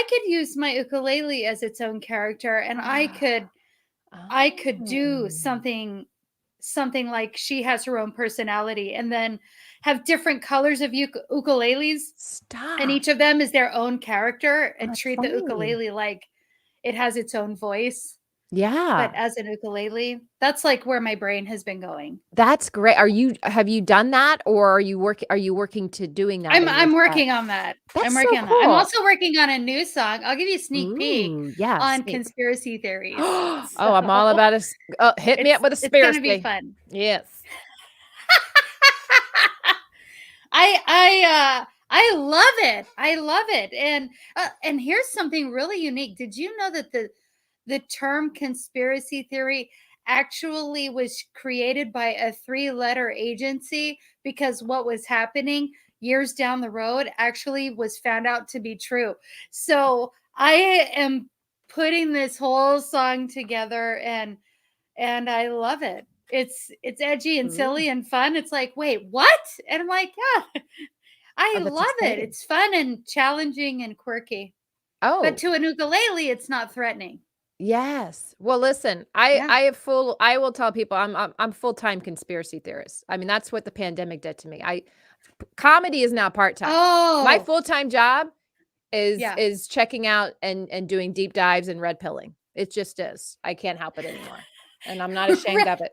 could use my ukulele as its own character, and I could do something like she has her own personality, and then have different colors of ukuleles. Stop. And each of them is their own character, and treat the ukulele like it has its own voice. Yeah. But as an ukulele, that's where my brain has been going. That's great. Have you done that, or are you working to doing that? I'm working on that. That's I'm working on cool. that. I'm also working on a new song. I'll give you a sneak peek on sneak. conspiracy theories. Oh, I'm all about it. Hit me up with a conspiracy. It's going to be fun. Yes. I love it. I love it. And here's something really unique. Did you know that the term conspiracy theory actually was created by a 3-letter agency because what was happening years down the road actually was found out to be true. So I am putting this whole song together, and I love it. It's edgy and silly and fun. It's like, wait, what? And I'm like, yeah, I Oh, that's love it. exciting. It's fun and challenging and quirky. Oh, But to an ukulele, it's not threatening. yes. Well, listen, Yeah. I will tell people I'm full-time conspiracy theorist. I mean, that's what the pandemic did to me. Comedy is now part-time. My Oh, full-time job yeah. is checking out and doing deep dives and red pilling. It just is. I can't help it anymore. And I'm not ashamed of it.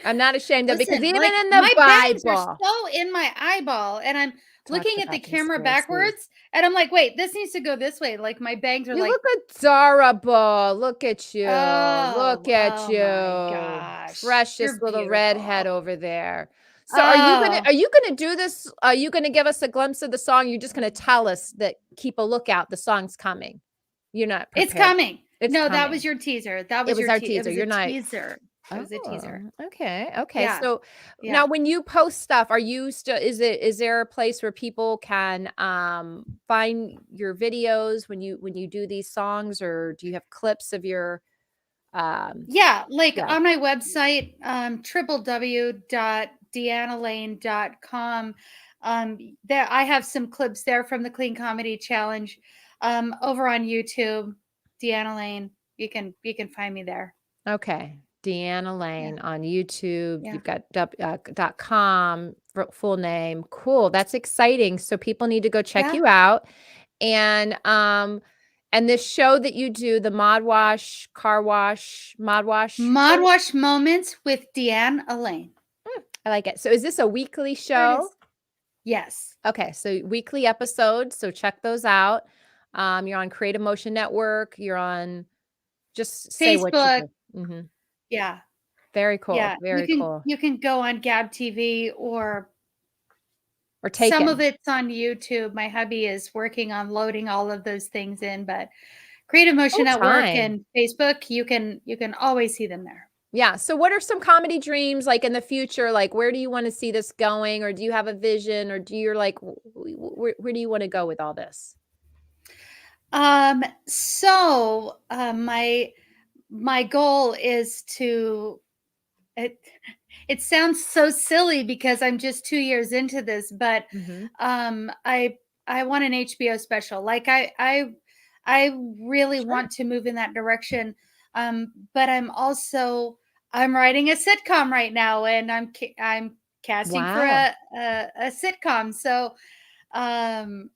I'm not ashamed of it because Listen, even like in the my bangs are Bible so in my eyeball, and I'm talks looking at the about camera conspiracies. backwards, and I'm like, wait, this needs to go this way. Like my bangs are You like, look adorable. Look at you. oh, Look at oh my you. gosh, Precious you're little redhead beautiful. over there. So Oh, are you gonna do this? Are you gonna give us a glimpse of the song? You're just gonna tell us that keep a lookout, the song's coming. You're not it's prepared. coming. It's No, that was coming. your teaser. That It was was your our it teaser. was a You're not. teaser. It was a Oh, teaser. okay. Okay. Yeah, So now yeah. when you post stuff, are you still is there a place where people can find your videos when you do these songs, or do you have clips of your um Yeah, like yeah. on my website, www.deannalaine.com. There I have some clips there from the Clean Comedy Challenge. Over on YouTube, DeAnn Alaine. You can find me there. Okay. DeAnn Yeah, Alaine on YouTube. yeah, You've got .com full name. Cool. That's exciting. So people need to go check yeah. you out. And this show that you do, the Modwash show. Modwash Moments with DeAnn Alaine. I like it. So is this a weekly There it show? is. Yes. Okay, so weekly episodes. So check those out. You're on Creative Motion Network. You're on. Just say what you Facebook. do. Yeah. Very cool. Yeah. Very cool. You can go on Gab TV, or Or some of taken. it's on YouTube. My hubby is working on loading all of those things in, but Creative Motion Full Network time. and Facebook, you can always see them there. Yeah. So what are some comedy dreams like in the future? Like where do you want to see this going? Or do you have a vision? Or do you're like where do you want to go with all this? My goal is to it it sounds so silly because I'm just 2 years into this, but Mm-hmm. I want an HBO special. Like I really Sure. want to move in that direction. But I'm writing a sitcom right now, and I'm casting for Wow. a sitcom. So um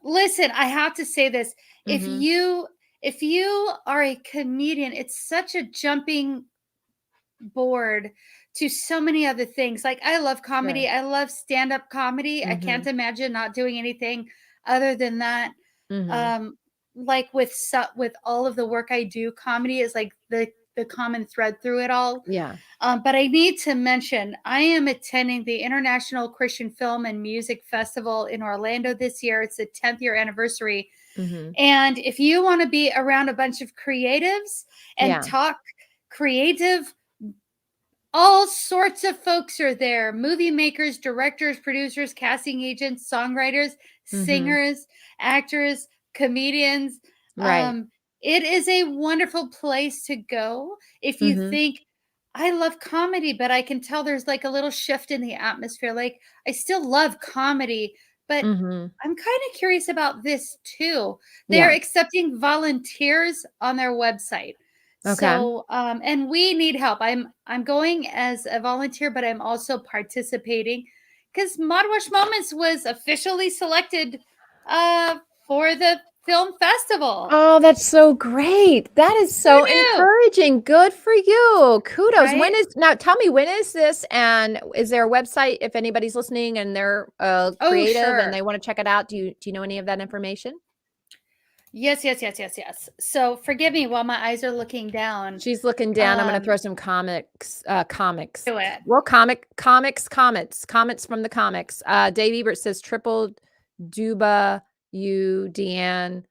listen, I have to say this. If Mm-hmm. you if you are a comedian, it's such a jumping board to so many other things. Like I love Sure. comedy. I love stand-up comedy. I Mm-hmm. can't imagine not doing anything other than that. Mm-hmm. Um like with all of the work I do, comedy is like the common thread through it all. Yeah. But I need to mention, I am attending the International Christian Film and Music Festival in Orlando this year. It's the 10th year anniversary. Mm-hmm. And if you want to be around a bunch of creatives and Yeah. talk creative, all sorts of folks are there: movie makers, directors, producers, casting agents, songwriters, Mm-hmm. singers, actors, comedians. Right. Um, it is a wonderful place to go if you Mm-hmm. think, I love comedy, but I can tell there's like a little shift in the atmosphere. Like, I still love comedy, but Mm-hmm. I'm kind of curious about this too. They're Yeah. accepting volunteers on their website. Okay. So, and we need help. I'm going as a volunteer, but I'm also participating because Modwash Moments was officially selected uh, for the film festival. Oh, that's so great. That is Who so knew? encouraging. Good for you. Kudos. Right? Now tell me, when is this? And is there a website if anybody's listening and they're Oh, creative and sure. they want to check it out? Do you know any of that information? Yes, yes, yes, yes, yes. So forgive me while my eyes are looking down. She's looking down. I'm going to throw some comics. Do it. Well, comments from the comics. Dave Ebert says triple duba you Deanne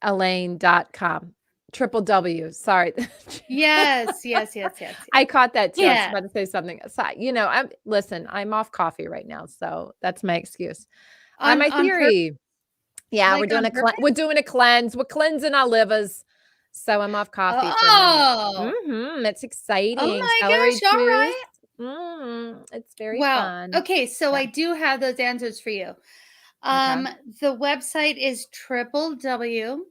Alaine.com. Triple W. Sorry. Yes, yes, yes, yes, yes. I caught that too. I was Yeah. about to say something. So, I'm off coffee right now, so that's my excuse. On My on purpose. theory. Yeah, Like on purpose? we're doing a cleanse. We're cleansing our livers. So I'm off coffee for a minute. Oh. It's Oh exciting. my Celery gosh, all juice. right. It's very Wow. fun. Okay, so Yeah. I do have those answers for you. Okay. The website is Triple W.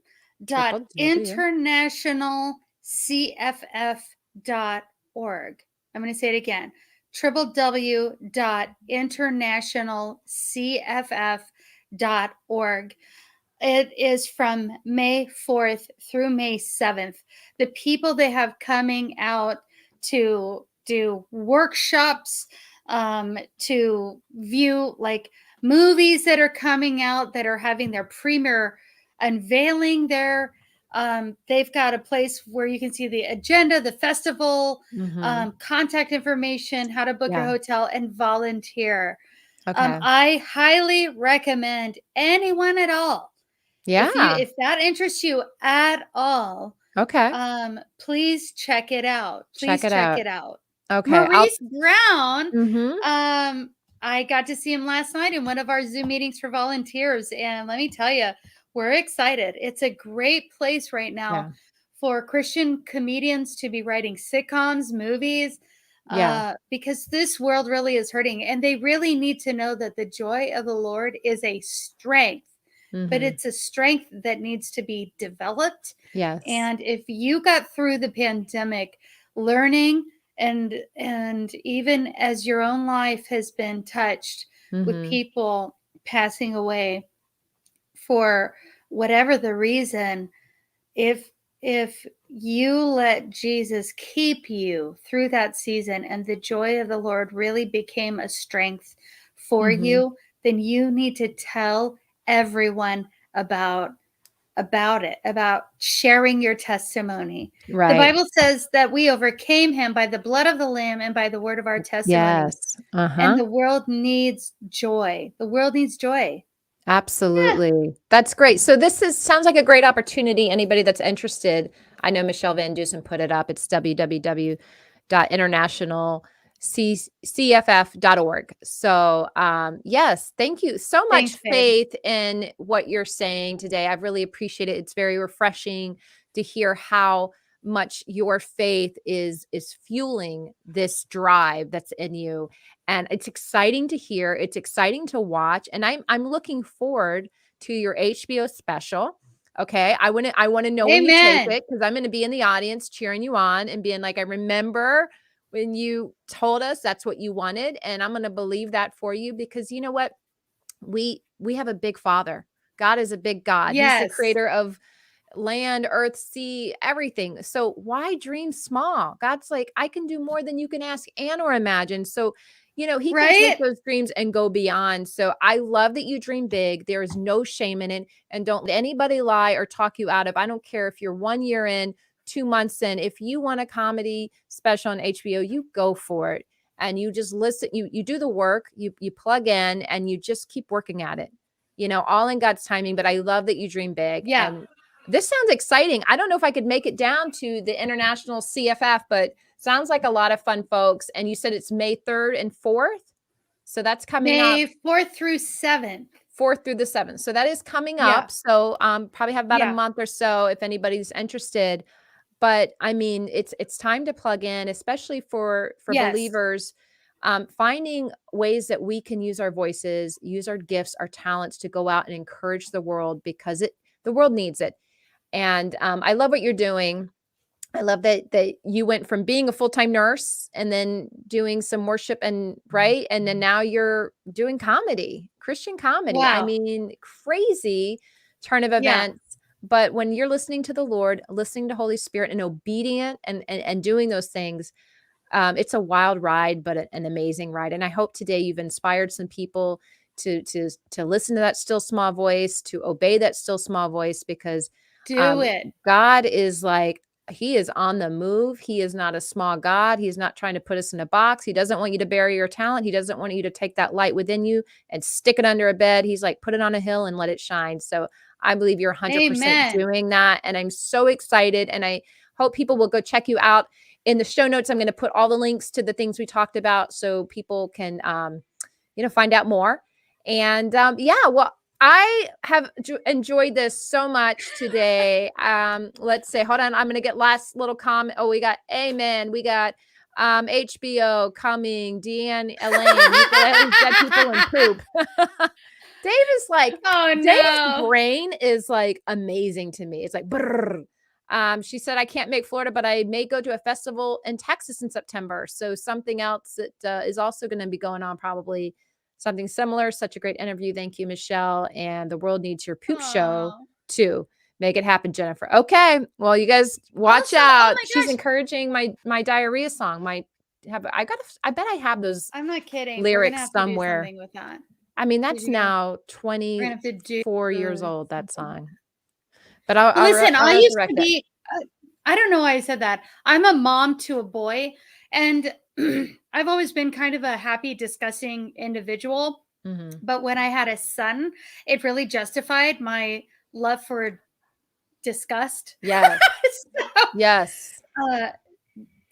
www.internationalcff.org. I'm going to say it again. www.internationalcff.org. It is from May 4th through May 7th. The people they have coming out to do workshops, to view like movies that are coming out that are having their premiere unveiling there. They've got a place where you can see the agenda, the festival, contact information, how to book your Yeah. hotel, and volunteer. Okay. I highly recommend anyone at all, Yeah. if that interests you at all, Okay. please check it out. Check Please it check out. it out. Okay. Maurice Brown, Mhm. I got to see him last night in one of our Zoom meetings for volunteers, and let me tell you, we're excited. It's a great place right now Yeah. for Christian comedians to be writing sitcoms, movies, Yeah. because this world really is hurting, and they really need to know that the joy of the Lord is a strength, but Mhm. it's a strength that needs to be developed. Yes. And if you got through the pandemic learning, and even as your own life has been touched with Mhm. people passing away for whatever the reason, if you let Jesus keep you through that season and the joy of the Lord really became a strength for Mhm. you, then you need to tell everyone about it, about sharing your testimony. The Right. Bible says that we overcame him by the blood of the Lamb and by the word of our testimony. Yes. And the world needs joy. The world needs joy. Yeah. Absolutely. That's great. So sounds like a great opportunity. Anybody that's interested, I know Michelle Van Dusen put it up. It's www.internationalcff.org. So, yes, thank you so much, Thanks, babe. Faith, in what you're saying today. I really appreciate it. It's very refreshing to hear how much your faith is fueling this drive that's in you, and it's exciting to hear. It's exciting to watch, and I'm looking forward to your HBO special. Okay, I want to know when you tape Amen. it, because I'm going to be in the audience cheering you on and being like, I remember when you told us that's what you wanted, and I'm going to believe that for you, because you know what, we have a big Father. God is a big God. He's the Yes. creator of land, earth, sea, everything. So why dream small? God's like, I can do more than you can ask and or imagine. So, he can take Right? those dreams and go beyond. So I love that you dream big. There is no shame in it. And don't let anybody lie or talk you out of. I don't care if you're 1 year in, 2 months in. If you want a comedy special on HBO, you go for it. And you just listen, you do the work, you plug in, and you just keep working at it. All in God's timing. But I love that you dream big. Yeah. And this sounds exciting. I don't know if I could make it down to the International CFF, but sounds like a lot of fun, folks. And you said it's May 3rd and 4th. So that's coming up. May 4th through 7th. 4th through the 7th. So that is coming Yeah. up. So probably have about a Yeah. month or so if anybody's interested. But I mean, it's time to plug in, especially for Yes. believers, finding ways that we can use our voices, use our gifts, our talents to go out and encourage the world, because the world needs it. And I love what you're doing. I love that you went from being a full-time nurse and then doing some worship and right. And then now you're doing comedy, Christian comedy. I Wow. mean, crazy turn of Yeah. events. But when you're listening to the Lord, listening to Holy Spirit, and obedient and doing those things, it's a wild ride, but an amazing ride. And I hope today you've inspired some people to listen to that still small voice, to obey that still small voice, because Do it. God is like, he is on the move. He is not a small God. He's not trying to put us in a box. He doesn't want you to bury your talent. He doesn't want you to take that light within you and stick it under a bed. He's like, put it on a hill and let it shine. So I believe you're 100% Amen. doing that. And I'm so excited. And I hope people will go check you out. In the show notes, I'm going to put all the links to the things we talked about so people can, find out more. And yeah, well, I have enjoyed this so much today. Let's say, hold on. I'm going to get last little comment. Oh, we got Amen. We got HBO coming. DeAnn Alaine. Ukuleles, dead people and poop. Dave is like, oh Dave's no. brain is like amazing to me. It's like, brrr. She said, I can't make Florida, but I may go to a festival in Texas in September. So something else that is also going to be going on, probably something similar. Such a great interview. Thank you, Michelle. And the world needs your poop show too. Make it happen, Jennifer. Okay. Well, you guys watch out. She's encouraging my diarrhea song. I bet I have those. I'm not kidding. Lyrics somewhere. With that. I mean, that's now 24 years old, that song. But I'll listen, I used to be, I don't know why I said that. I'm a mom to a boy, and I've always been kind of a happy, discussing individual. Mm-hmm. But when I had a son, it really justified my love for disgust. Yeah. Yes.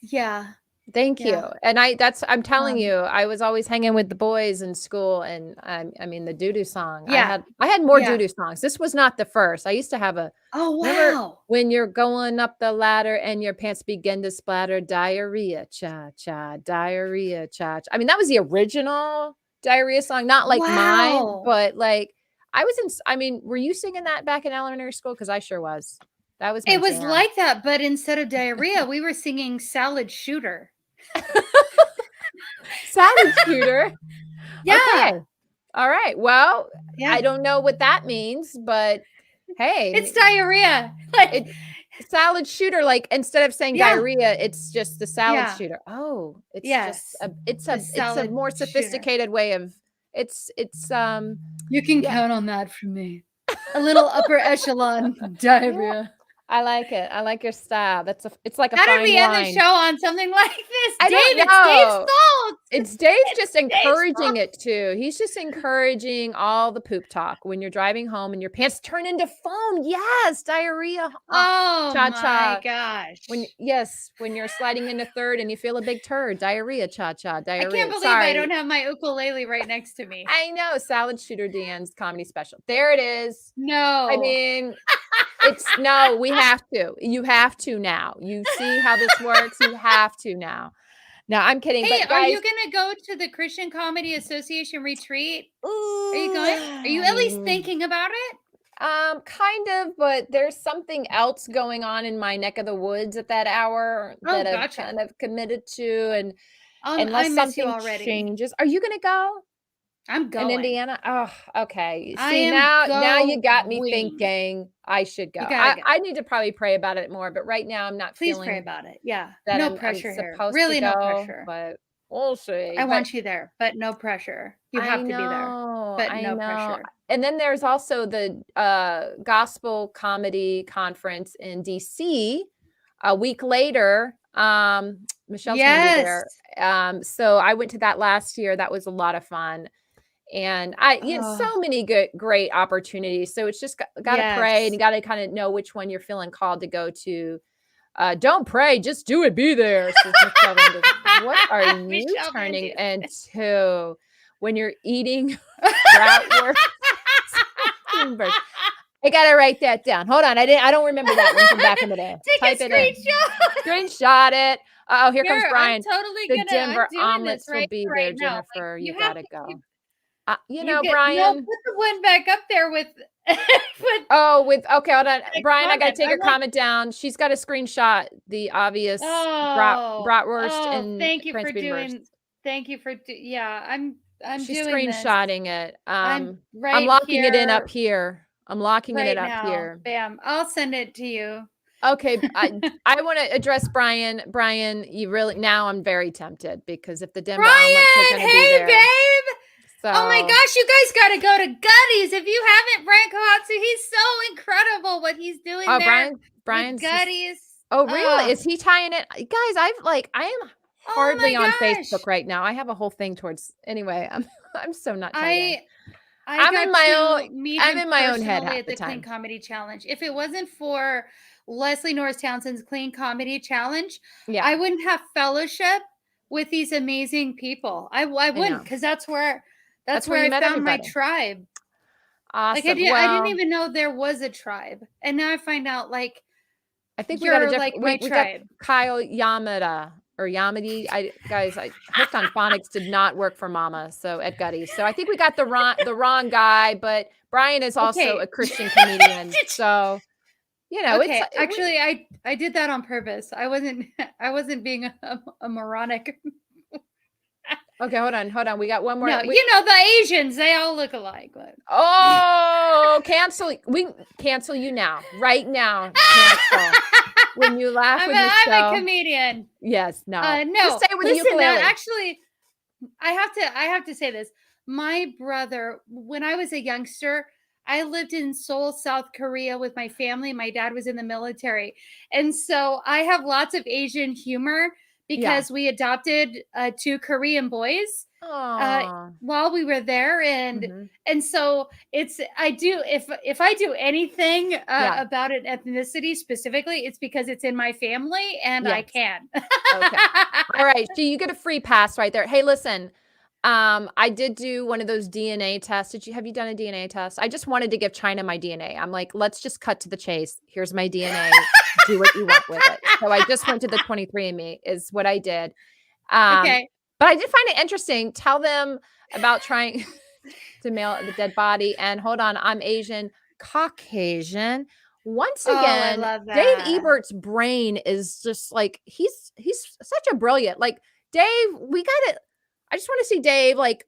Yeah. Thank you. And I'm telling you, I was always hanging with the boys in school, and I mean the doo-doo song. Yeah. I had more doo-doo songs. This was not the first. I used to have wow. When you're going up the ladder and your pants begin to splatter, diarrhea, cha-cha, diarrhea, cha-cha. I mean, that was the original Diarrhea Song, not like mine, but like were you singing that back in elementary school? Because I sure was. That was it was jam. Like that, but instead of diarrhea, we were singing Salad Shooter. Salad Shooter. Yeah. Okay. All right. Well, I don't know what that means, but hey, it's diarrhea. Salad Shooter. Like instead of saying diarrhea, it's just the salad shooter. Oh, it's just it's a more sophisticated way of it's. You can count on that from me. A little upper echelon diarrhea. I like it. I like your style. It's like a How fine did we end the show on something like this? It's Dave's fault. It's Dave's just encouraging it too. He's just encouraging all the poop talk when you're driving home and your pants turn into foam. Yes, diarrhea. Oh my gosh. When you're sliding into third and you feel a big turd, diarrhea, cha-cha, diarrhea. I can't believe I don't have my ukulele right next to me. I know. Salad Shooter DeAnn's comedy special. There it is. No. I mean, we have to. You have to now. You see how this works. You have to now. No, I'm kidding. Hey, but guys, are you going to go to the Christian Comedy Association retreat? Are you going? Are you at least thinking about it? Kind of, but there's something else going on in my neck of the woods at that hour that I've kind of committed to, and unless something changes, are you going to go? I'm going. In Indiana? Oh, okay. See, now you got me thinking I should go. I need to probably pray about it more, but right now I'm not feeling. Please pray about it. Yeah. That no I'm pressure here. Supposed really to go, no pressure. But we'll see. I want you there, but no pressure. You have to be there. But no pressure. And then there's also the Gospel Comedy Conference in DC a week later. Michelle's gonna be there. So I went to that last year. That was a lot of fun. And so many great opportunities. So it's just got to pray, and you got to kind of know which one you're feeling called to go to. Don't pray, just do it. Be there. What are you turning into when you're eating bratwurst? I gotta write that down. Hold on, I don't remember that one from back in the day. Take a screenshot. Screenshot it. Oh, here comes Brian. I'm totally the Denver omelets will be there, Jennifer. You gotta go. Brian. Put the one back up there with. Okay, hold on, Brian. I gotta take her comment down. She's got a screenshot the obvious bratwurst and thank you for doing. Thank you for I'm She's doing screenshotting it. I'm locking it in up here. I'm locking it up here. Bam! I'll send it to you. Okay, I want to address Brian. Brian, you really I'm very tempted because if the Denver omelets are going to be there, babe. So, oh my gosh, you guys got to go to Gutty's. If you haven't, Brian Kohatsu, he's so incredible what he's doing there. Brian's Gutty's. Oh, really? Is he tying it? Guys, I am hardly on Facebook right now. I have a whole thing towards anyway. I'm so not tied I'm in my own head half at the the time. Clean Comedy Challenge. If it wasn't for Leslie Norris Townsend's Clean Comedy Challenge, I wouldn't have fellowship with these amazing people. I wouldn't, because that's where I found my tribe. Awesome. I didn't even know there was a tribe, and now I find out like I think we got a you're different. like my We got tribe. Kyle Yamada or Yamadi. Guys, hooked on phonics did not work for Mama. So Ed Gutty. So I think we got the wrong guy. But Brian is also Okay. a Christian comedian. So Okay, it's actually, I did that on purpose. I wasn't being a moronic. okay. Hold on. We got one more. No, the Asians, they all look alike. But Oh, cancel. We cancel you now, right now. Cancel. When you laugh with I'm Michelle. a comedian. Yes, no. No. Just say it with the Listen, ukulele. that actually, I have to say this. My brother, when I was a youngster, I lived in Seoul, South Korea with my family. My dad was in the military. And so I have lots of Asian humor because we adopted 2 Korean boys while we were there. And so I do, if I do anything about an ethnicity specifically, it's because it's in my family and I can. Okay. All right. So you get a free pass right there. Hey, listen, I did do one of those DNA tests. Have you done a DNA test? I just wanted to give China my DNA. I'm like, let's just cut to the chase. Here's my DNA. Do what you want with it. So I just went to the 23andMe is what I did. Okay. But I did find it interesting. Tell them about trying to mail the dead body. And hold on, I'm Asian, Caucasian. Once again, Dave Ebert's brain is just like, he's such a brilliant, like Dave, I just want to see Dave, like,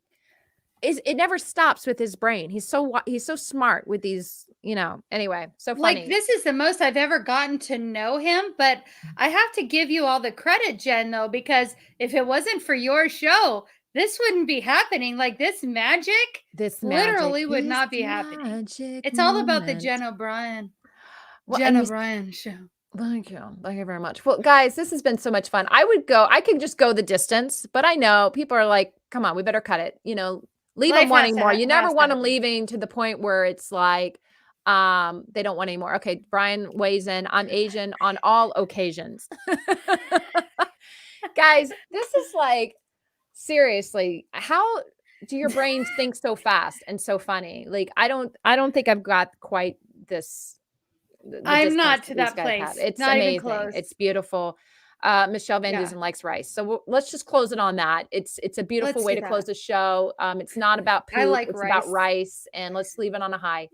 it never stops with his brain. He's so smart with these, anyway, so funny. Like, this is the most I've ever gotten to know him, but I have to give you all the credit, Jen, though, because if it wasn't for your show, this wouldn't be happening. Like, this magic literally would not be happening. It's all about the Jen O'Brien. Jen O'Brien show. Thank you. Thank you very much. Well, guys, this has been so much fun. I could just go the distance, but I know people are like, come on, we better cut it. Leave them wanting more. You never want them leaving to the point where it's like, they don't want any more. Okay. Brian weighs in. I'm Asian on all occasions. Guys, this is like, seriously, how do your brains think so fast and so funny? Like, I don't think I've got quite this. I'm not to that place. It's not amazing. Even close. It's beautiful. Michelle Van Dusen likes rice. So let's just close it on that. It's a beautiful way to close the show. It's not about poop. It's about rice. And let's leave it on a high.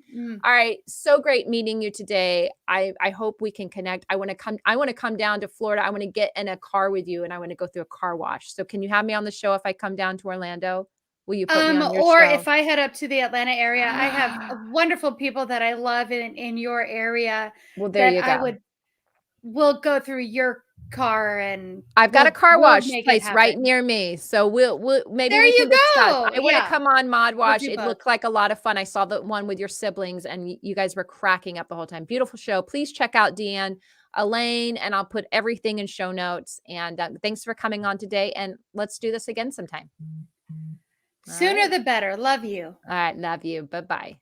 All right. So great meeting you today. I hope we can connect. I want to come down to Florida. I want to get in a car with you and I want to go through a car wash. So can you have me on the show if I come down to Orlando? Will you put me on your or show? If I head up to the Atlanta area, I have wonderful people that I love in your area. Well, there you go. We'll go through your car and I've got a car wash place right near me. So we'll maybe there we can you go. discuss. I want to come on Modwash. It looked like a lot of fun. I saw the one with your siblings and you guys were cracking up the whole time. Beautiful show. Please check out DeAnn Alaine and I'll put everything in show notes. And thanks for coming on today. And let's do this again sometime. Sooner the better. Love you. All right. Love you. Bye-bye.